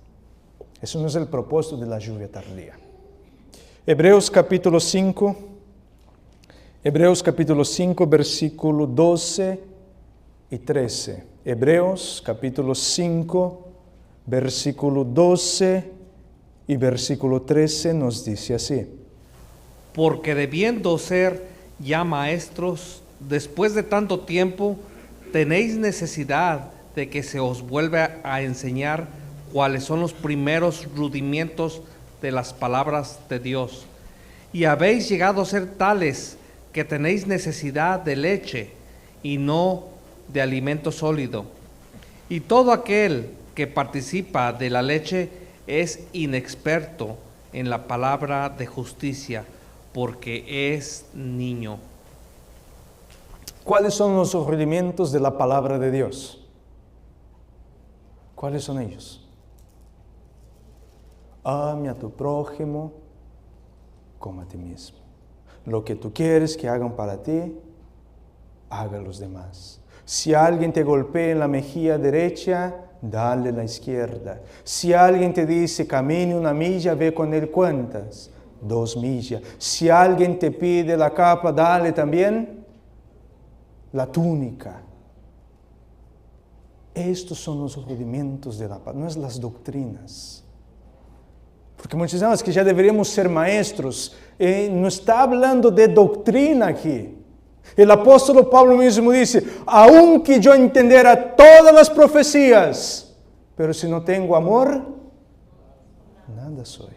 Eso no es el propósito de la lluvia tardía. Hebreos capítulo 5, versículo 12 y 13. Hebreos capítulo 5, versículo 12 y versículo 13 nos dice así. Porque debiendo ser ya maestros, después de tanto tiempo, tenéis necesidad de que se os vuelva a enseñar cuáles son los primeros rudimientos de las palabras de Dios. Y habéis llegado a ser tales que tenéis necesidad de leche y no de alimento sólido. Y todo aquel que participa de la leche es inexperto en la palabra de justicia, porque es niño. ¿Cuáles son los rudimientos de la palabra de Dios? ¿Cuáles son ellos? Ame a tu prójimo como a ti mismo. Lo que tú quieres que hagan para ti, haga a los demás. Si alguien te golpea en la mejilla derecha, dale la izquierda. Si alguien te dice camine 1 milla, ve con él cuántas, 2 millas. Si alguien te pide la capa, dale también la túnica. Estos son los rudimientos de la paz, no es las doctrinas. Porque muchos dicen que ya deberíamos ser maestros. No está hablando de doctrina aquí. El apóstol Pablo mismo dice, aunque yo entendiera todas las profecías, pero si no tengo amor, nada soy.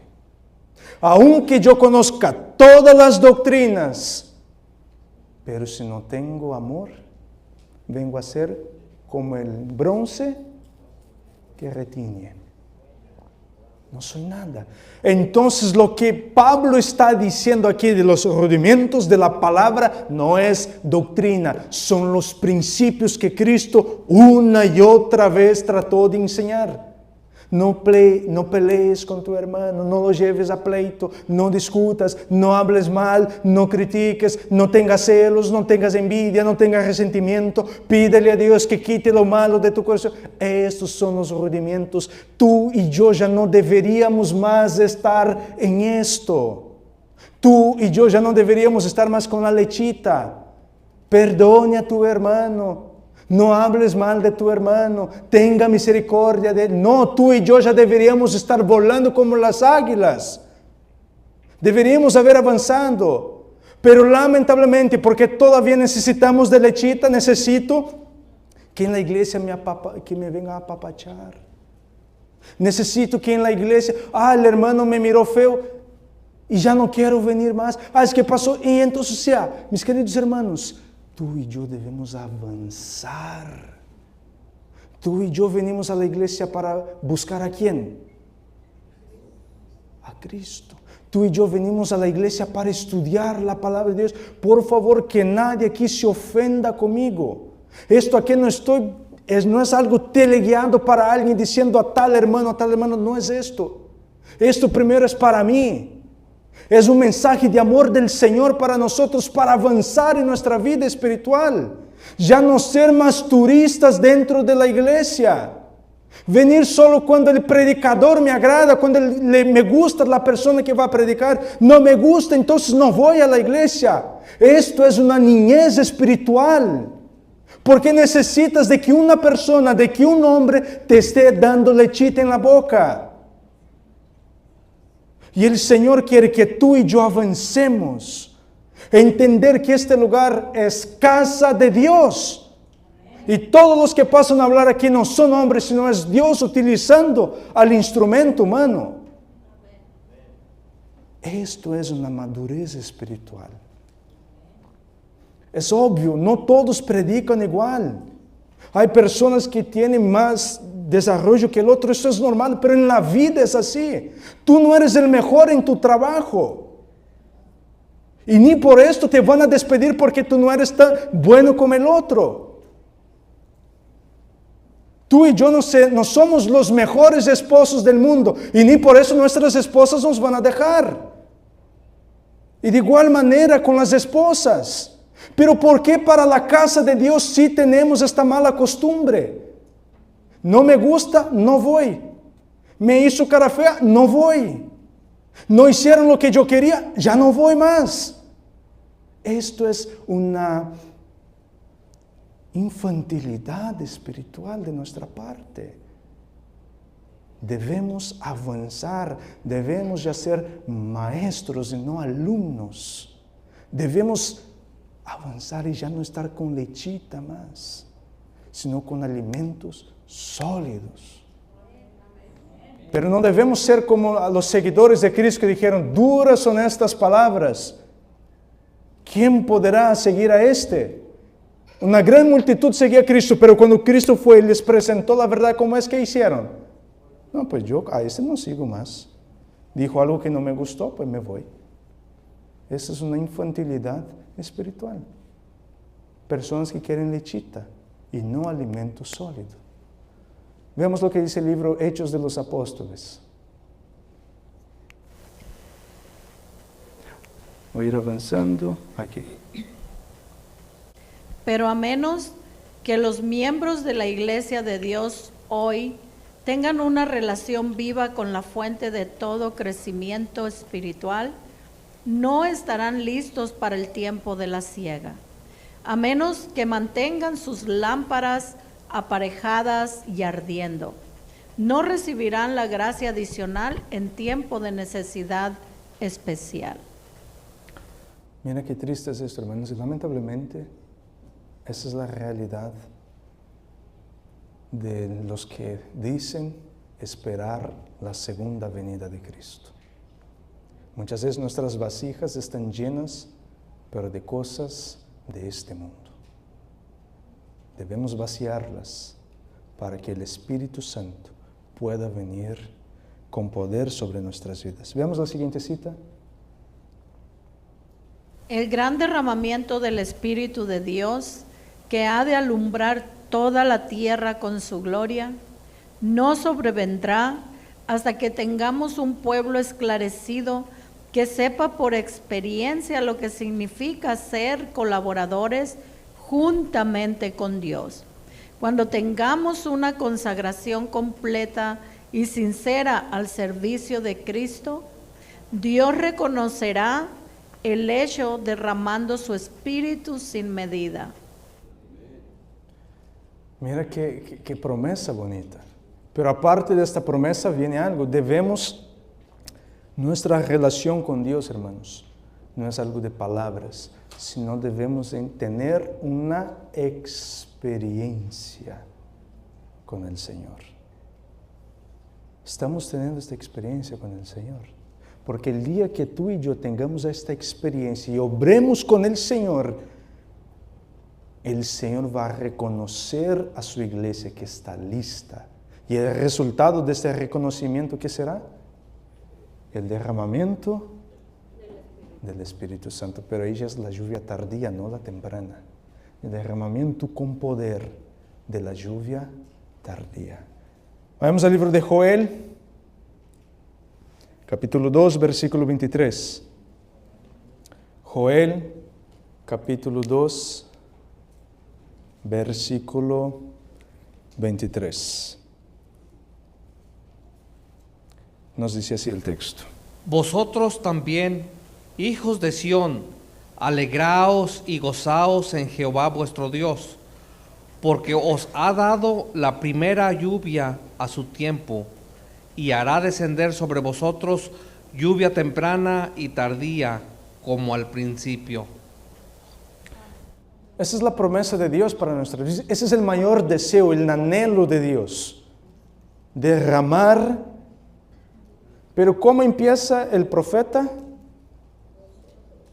Aunque yo conozca todas las doctrinas, pero si no tengo amor, vengo a ser como el bronce que retiñe. No soy nada. Entonces lo que Pablo está diciendo aquí de los rudimientos de la palabra no es doctrina, son los principios que Cristo una y otra vez trató de enseñar. No pelees con tu hermano, no lo lleves a pleito, no discutas, no hables mal, no critiques, no tengas celos, no tengas envidia, no tengas resentimiento. Pídele a Dios que quite lo malo de tu corazón. Estos son los rudimientos. Tú y yo ya no deberíamos más estar en esto. Tú y yo ya no deberíamos estar más con la lechita. Perdone a tu hermano. No hables mal de tu hermano, tenga misericordia de él. No, tú y yo ya deberíamos estar volando como las águilas. Deberíamos haber avanzado. Pero lamentablemente, porque todavía necesitamos de lechita, necesito que en la iglesia que me venga a apapachar. Necesito que en la iglesia, el hermano me miró feo y ya no quiero venir más. Es que pasó. Y entonces, mis queridos hermanos, tú y yo debemos avanzar. Tú y yo venimos a la iglesia para buscar ¿a quién? A Cristo. Tú y yo venimos a la iglesia para estudiar la palabra de Dios. Por favor, que nadie aquí se ofenda conmigo. Esto aquí no es algo teleguiado para alguien diciendo a tal hermano, no es esto. Esto primero es para mí. Es un mensaje de amor del Señor para nosotros, para avanzar en nuestra vida espiritual. Ya no ser más turistas dentro de la iglesia. Venir solo cuando el predicador me agrada, cuando me gusta la persona que va a predicar. No me gusta, entonces no voy a la iglesia. Esto es una niñez espiritual. Porque necesitas de que una persona, de que un hombre te esté dando lechita en la boca. Y el Señor quiere que tú y yo avancemos. Entender que este lugar es casa de Dios. Y todos los que pasan a hablar aquí no son hombres, sino es Dios utilizando al instrumento humano. Esto es una madurez espiritual. Es obvio, no todos predican igual. Hay personas que tienen más desarrollo que el otro, eso es normal, pero en la vida es así. Tú no eres el mejor en tu trabajo. Y ni por esto te van a despedir porque tú no eres tan bueno como el otro. Tú y yo no somos los mejores esposos del mundo y ni por eso nuestras esposas nos van a dejar. Y de igual manera con las esposas. Pero ¿por qué para la casa de Dios sí tenemos esta mala costumbre? No me gusta, no voy. Me hizo cara fea, no voy. No hicieron lo que yo quería, ya no voy más. Esto es una infantilidad espiritual de nuestra parte. Debemos avanzar, debemos ya ser maestros y no alumnos. Debemos avanzar y ya no estar con lechita más. sino con alimentos sólidos. Pero no debemos ser como los seguidores de Cristo que dijeron, duras son estas palabras. ¿Quién podrá seguir a este? Una gran multitud seguía a Cristo, pero cuando Cristo fue y les presentó la verdad, ¿cómo es que hicieron? No, pues yo a este no sigo más. Dijo algo que no me gustó, pues me voy. Esa es una infantilidad espiritual. Personas que quieren lechita y no alimento sólido. Veamos lo que dice el libro Hechos de los Apóstoles. Voy a ir avanzando aquí. Pero a menos que los miembros de la Iglesia de Dios hoy tengan una relación viva con la fuente de todo crecimiento espiritual, no estarán listos para el tiempo de la siega, a menos que mantengan sus lámparas aparejadas y ardiendo. No recibirán la gracia adicional en tiempo de necesidad especial. Mira qué triste es esto, hermanos, y lamentablemente esa es la realidad de los que dicen esperar la segunda venida de Cristo. Muchas veces nuestras vasijas están llenas, pero de cosas de este mundo. Debemos vaciarlas para que el Espíritu Santo pueda venir con poder sobre nuestras vidas. Veamos la siguiente cita. El gran derramamiento del Espíritu de Dios, que ha de alumbrar toda la tierra con su gloria, no sobrevendrá hasta que tengamos un pueblo esclarecido que sepa por experiencia lo que significa ser colaboradores juntamente con Dios. Cuando tengamos una consagración completa y sincera al servicio de Cristo, Dios reconocerá el hecho derramando su Espíritu sin medida. Mira qué promesa bonita. Pero aparte de esta promesa viene algo. Nuestra relación con Dios, hermanos, no es algo de palabras, sino debemos tener una experiencia con el Señor. Estamos teniendo esta experiencia con el Señor. Porque el día que tú y yo tengamos esta experiencia y obremos con el Señor va a reconocer a su iglesia que está lista. Y el resultado de este reconocimiento, ¿qué será? El derramamiento del Espíritu Santo. Pero ella es la lluvia tardía, no la temprana. El derramamiento con poder de la lluvia tardía. Vamos al libro de Joel, capítulo 2, versículo 23. Joel, capítulo 2, versículo 23. Nos dice así el texto. Vosotros también, hijos de Sión, alegraos y gozaos en Jehová vuestro Dios, porque os ha dado la primera lluvia a su tiempo, y hará descender sobre vosotros lluvia temprana y tardía, como al principio. Esa es la promesa de Dios para nuestras vidas. Ese es el mayor deseo, el anhelo de Dios. Derramar. Pero ¿cómo empieza el profeta?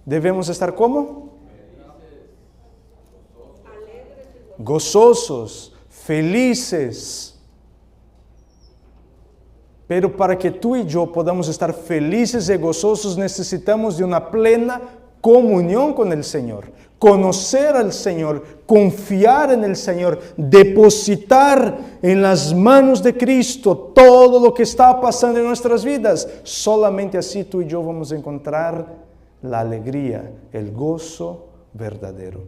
Debemos estar ¿cómo? Gozosos, felices. Pero para que tú y yo podamos estar felices y gozosos, necesitamos de una plena comunión con el Señor, conocer al Señor, confiar en el Señor, depositar en las manos de Cristo todo lo que está pasando en nuestras vidas. Solamente así tú y yo vamos a encontrar la alegría, el gozo verdadero.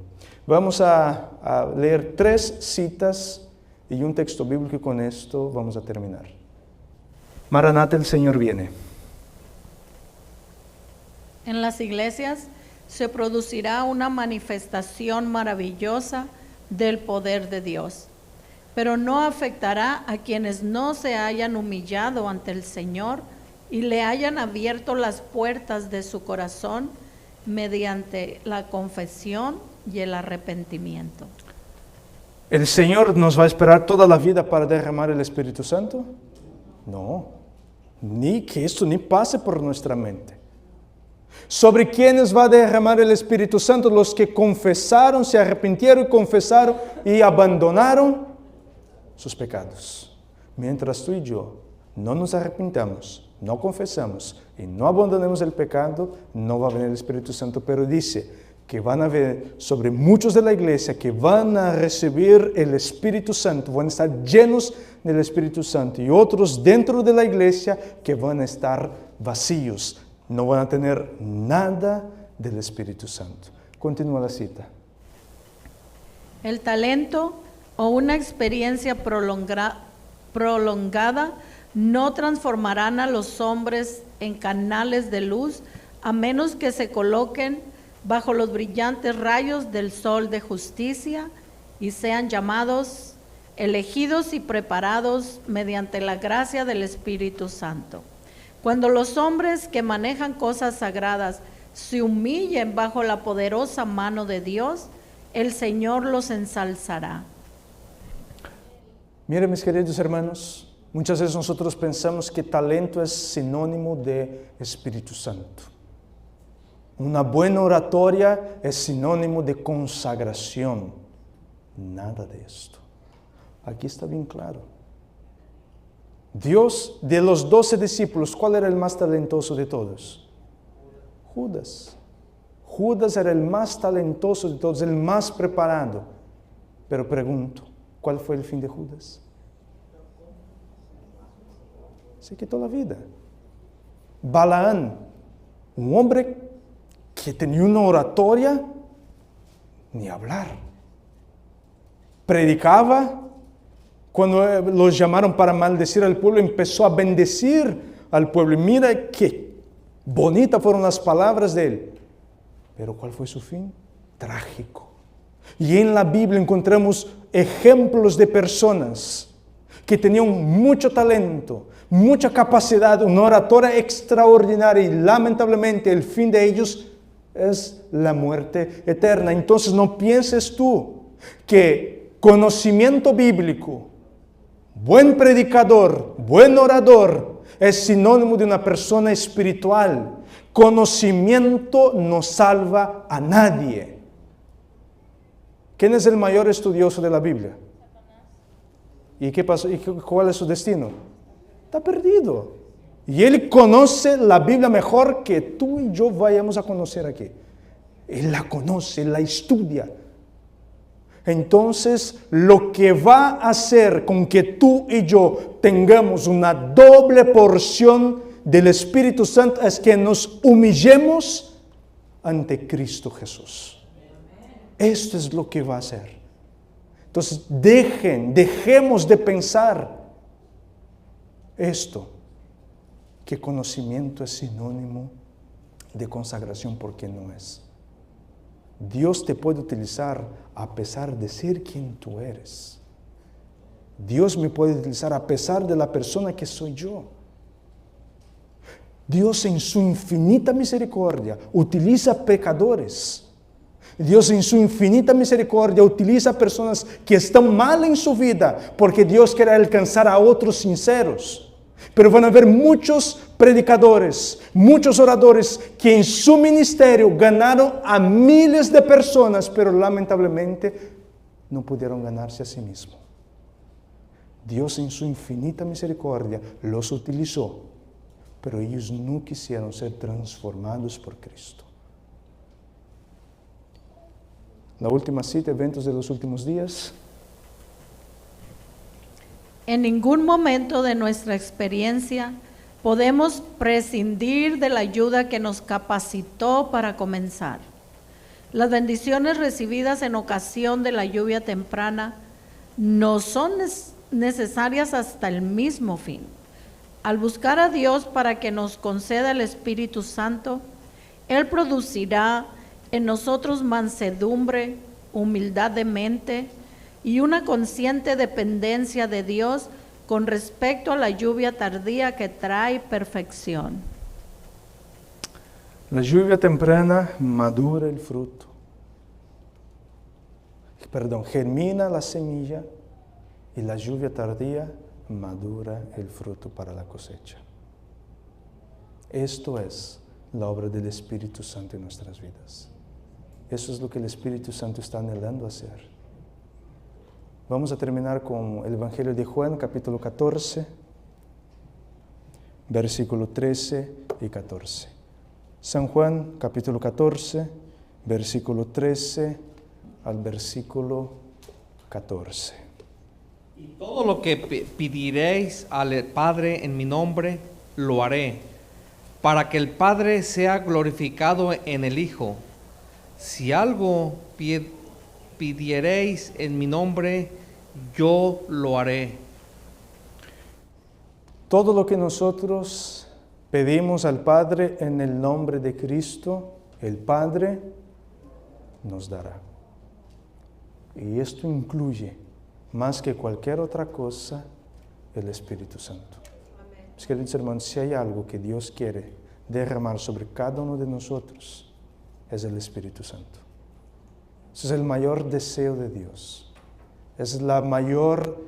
Vamos a leer 3 citas y un texto bíblico y con esto vamos a terminar. Maranata, el Señor viene. En las iglesias se producirá una manifestación maravillosa del poder de Dios, pero no afectará a quienes no se hayan humillado ante el Señor y le hayan abierto las puertas de su corazón mediante la confesión y el arrepentimiento. ¿El Señor nos va a esperar toda la vida para derramar el Espíritu Santo? No, ni que esto ni pase por nuestra mente. ¿Sobre quiénes va a derramar el Espíritu Santo? Los que confesaron, se arrepintieron y confesaron y abandonaron sus pecados. Mientras tú y yo no nos arrepintamos, no confesamos y no abandonemos el pecado, no va a venir el Espíritu Santo. Pero dice que van a haber sobre muchos de la iglesia que van a recibir el Espíritu Santo, van a estar llenos del Espíritu Santo, y otros dentro de la iglesia que van a estar vacíos, no van a tener nada del Espíritu Santo. Continúa la cita. El talento o una experiencia prolongada no transformarán a los hombres en canales de luz, a menos que se coloquen bajo los brillantes rayos del sol de justicia y sean llamados, elegidos y preparados mediante la gracia del Espíritu Santo. Cuando los hombres que manejan cosas sagradas se humillen bajo la poderosa mano de Dios, el Señor los ensalzará. Miren, mis queridos hermanos, muchas veces nosotros pensamos que talento es sinónimo de Espíritu Santo. Una buena oratoria es sinónimo de consagración. Nada de esto. Aquí está bien claro. Dios, de los 12 discípulos, ¿cuál era el más talentoso de todos? Judas. Judas era el más talentoso de todos, el más preparado. Pero pregunto, ¿cuál fue el fin de Judas? Se quitó la vida. Balaán, un hombre que tenía una oratoria, ni hablar. Predicaba, cuando los llamaron para maldecir al pueblo, empezó a bendecir al pueblo. Y mira qué bonitas fueron las palabras de él. Pero ¿cuál fue su fin? Trágico. Y en la Biblia encontramos ejemplos de personas que tenían mucho talento, mucha capacidad, una oratoria extraordinaria, y lamentablemente el fin de ellos es la muerte eterna. Entonces no pienses tú que conocimiento bíblico, buen predicador, buen orador, es sinónimo de una persona espiritual. Conocimiento no salva a nadie. ¿Quién es el mayor estudioso de la Biblia? ¿Y qué pasó? ¿Y cuál es su destino? Está perdido. Y él conoce la Biblia mejor que tú y yo vayamos a conocer aquí. Él la conoce, la estudia. Entonces, lo que va a hacer con que tú y yo tengamos una doble porción del Espíritu Santo es que nos humillemos ante Cristo Jesús. Esto es lo que va a hacer. Entonces, dejemos de pensar esto, que conocimiento es sinónimo de consagración, porque no es. Dios te puede utilizar a pesar de ser quien tú eres. Dios me puede utilizar a pesar de la persona que soy yo. Dios en su infinita misericordia utiliza pecadores. Dios en su infinita misericordia utiliza personas que están mal en su vida, porque Dios quiere alcanzar a otros sinceros. Pero van a haber muchos predicadores, muchos oradores que en su ministerio ganaron a miles de personas, pero lamentablemente no pudieron ganarse a sí mismos. Dios en su infinita misericordia los utilizó, pero ellos no quisieron ser transformados por Cristo. La última cita, eventos de los últimos días. En ningún momento de nuestra experiencia podemos prescindir de la ayuda que nos capacitó para comenzar. Las bendiciones recibidas en ocasión de la lluvia temprana no son necesarias hasta el mismo fin. Al buscar a Dios para que nos conceda el Espíritu Santo, Él producirá en nosotros mansedumbre, humildad de mente y una consciente dependencia de Dios con respecto a la lluvia tardía que trae perfección. La lluvia temprana madura el fruto. germina la semilla y la lluvia tardía madura el fruto para la cosecha. Esto es la obra del Espíritu Santo en nuestras vidas. Eso es lo que el Espíritu Santo está anhelando hacer. Vamos a terminar con el Evangelio de Juan, capítulo 14, versículo 13 y 14. San Juan, capítulo 14, versículo 13 al versículo 14. Y todo lo que pediréis al Padre en mi nombre, lo haré, para que el Padre sea glorificado en el Hijo. Si algo pidiereis en mi nombre, yo lo haré. Todo lo que nosotros pedimos al Padre en el nombre de Cristo, el Padre nos dará. Y esto incluye, más que cualquier otra cosa, el Espíritu Santo. Mis queridos hermanos, si hay algo que Dios quiere derramar sobre cada uno de nosotros, es el Espíritu Santo. Ese es el mayor deseo de Dios. Es la mayor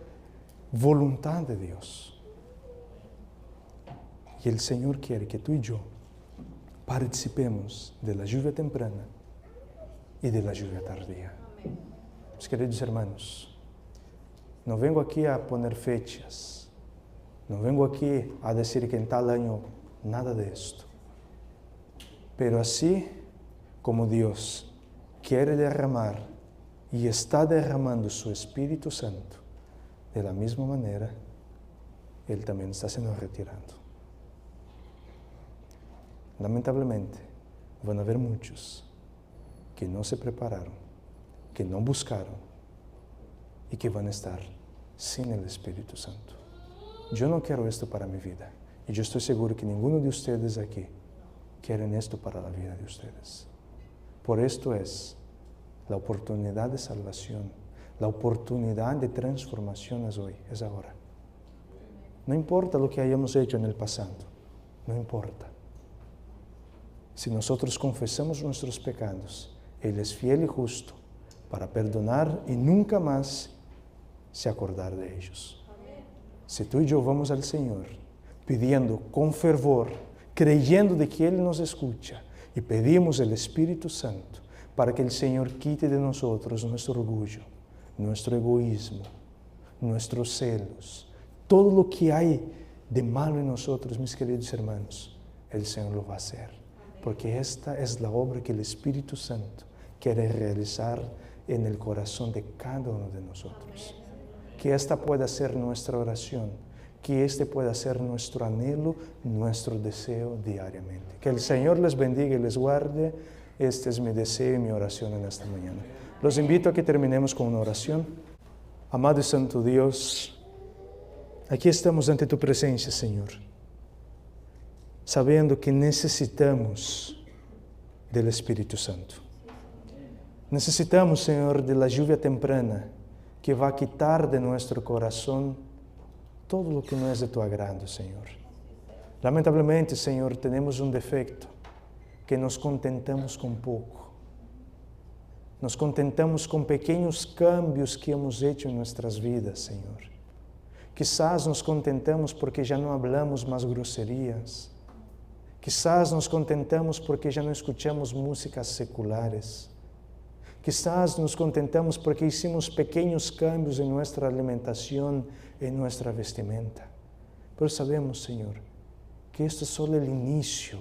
voluntad de Dios. Y el Señor quiere que tú y yo participemos de la lluvia temprana y de la lluvia tardía. Mis queridos hermanos, no vengo aquí a poner fechas, no vengo aquí a decir que en tal año nada de esto. Pero así como Dios quiere derramar y está derramando su Espíritu Santo, de la misma manera, Él también está siendo retirado. Lamentablemente, van a haber muchos que no se prepararon, que no buscaron y que van a estar sin el Espíritu Santo. Yo no quiero esto para mi vida y yo estoy seguro que ninguno de ustedes aquí quieren esto para la vida de ustedes. Por esto es la oportunidad de salvación, la oportunidad de transformación es hoy, es ahora. No importa lo que hayamos hecho en el pasado, no importa. Si nosotros confesamos nuestros pecados, Él es fiel y justo para perdonar y nunca más se acordar de ellos. Si tú y yo vamos al Señor pidiendo con fervor, creyendo de que Él nos escucha y pedimos el Espíritu Santo para que el Señor quite de nosotros nuestro orgullo, nuestro egoísmo, nuestros celos, todo lo que hay de malo en nosotros, mis queridos hermanos, el Señor lo va a hacer. Porque esta es la obra que el Espíritu Santo quiere realizar en el corazón de cada uno de nosotros. Que esta pueda ser nuestra oración, que este pueda ser nuestro anhelo, nuestro deseo diariamente. Que el Señor les bendiga y les guarde. Este es mi deseo y mi oración en esta mañana. Los invito a que terminemos con una oración. Amado y santo Dios, aquí estamos ante tu presencia, Señor, sabiendo que necesitamos del Espíritu Santo. Necesitamos, Señor, de la lluvia temprana que va a quitar de nuestro corazón todo lo que no es de tu agrado, Señor. Lamentablemente, Señor, tenemos un defecto, que nos contentamos con poco. Nos contentamos con pequeños cambios que hemos hecho en nuestras vidas, Señor. Quizás nos contentamos porque ya no hablamos más groserías. Quizás nos contentamos porque ya no escuchamos músicas seculares. Quizás nos contentamos porque hicimos pequeños cambios en nuestra alimentación, en nuestra vestimenta. Pero sabemos, Señor, que esto es solo el inicio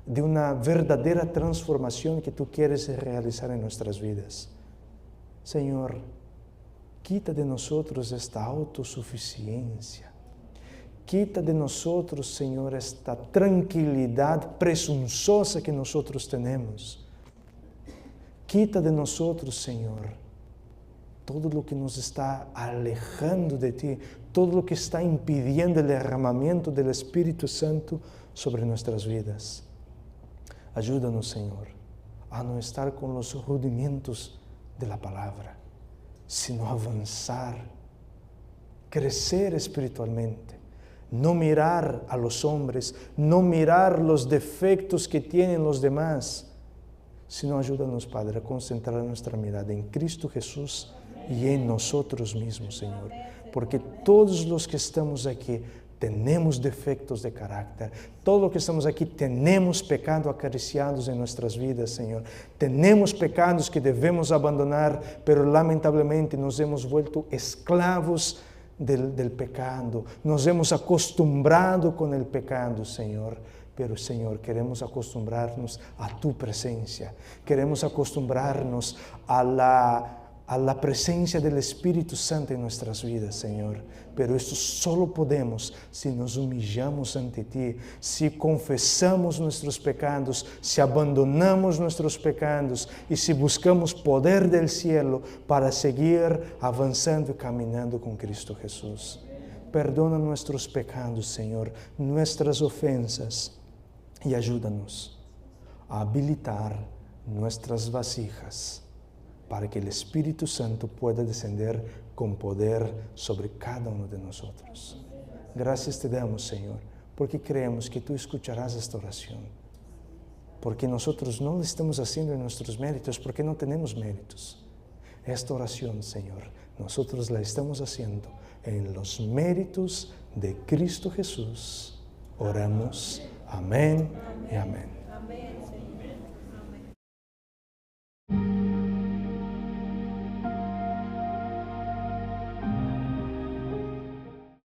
de una verdadera transformación que tú quieres realizar en nuestras vidas. Señor, quita de nosotros esta autosuficiencia. Quita de nosotros, Señor, esta tranquilidad presuntuosa que nosotros tenemos. Quita de nosotros, Señor, todo lo que nos está alejando de ti, todo lo que está impidiendo el derramamiento del Espíritu Santo sobre nuestras vidas. Ayúdanos, Señor, a no estar con los rudimentos de la palabra, sino avanzar, crecer espiritualmente. No mirar a los hombres, no mirar los defectos que tienen los demás, sino ayúdanos, Padre, a concentrar nuestra mirada en Cristo Jesús y en nosotros mismos, Señor. Porque todos los que estamos aquí tenemos defectos de carácter. Todos los que estamos aquí tenemos pecados acariciados en nuestras vidas, Señor. Tenemos pecados que debemos abandonar, pero lamentablemente nos hemos vuelto esclavos del pecado. Nos hemos acostumbrado con el pecado, Señor. Pero, Señor, queremos acostumbrarnos a tu presencia. Queremos acostumbrarnos a la presencia del Espíritu Santo en nuestras vidas, Señor. Pero esto solo podemos si nos humillamos ante ti, si confesamos nuestros pecados, si abandonamos nuestros pecados y si buscamos poder del cielo para seguir avanzando y caminando con Cristo Jesús. Perdona nuestros pecados, Señor, nuestras ofensas, y ayúdanos a habilitar nuestras vasijas para que el Espíritu Santo pueda descender con poder sobre cada uno de nosotros. Gracias te damos, Señor, porque creemos que tú escucharás esta oración. Porque nosotros no lo estamos haciendo en nuestros méritos, porque no tenemos méritos. Esta oración, Señor, nosotros la estamos haciendo en los méritos de Cristo Jesús. Oramos. Amén y amén.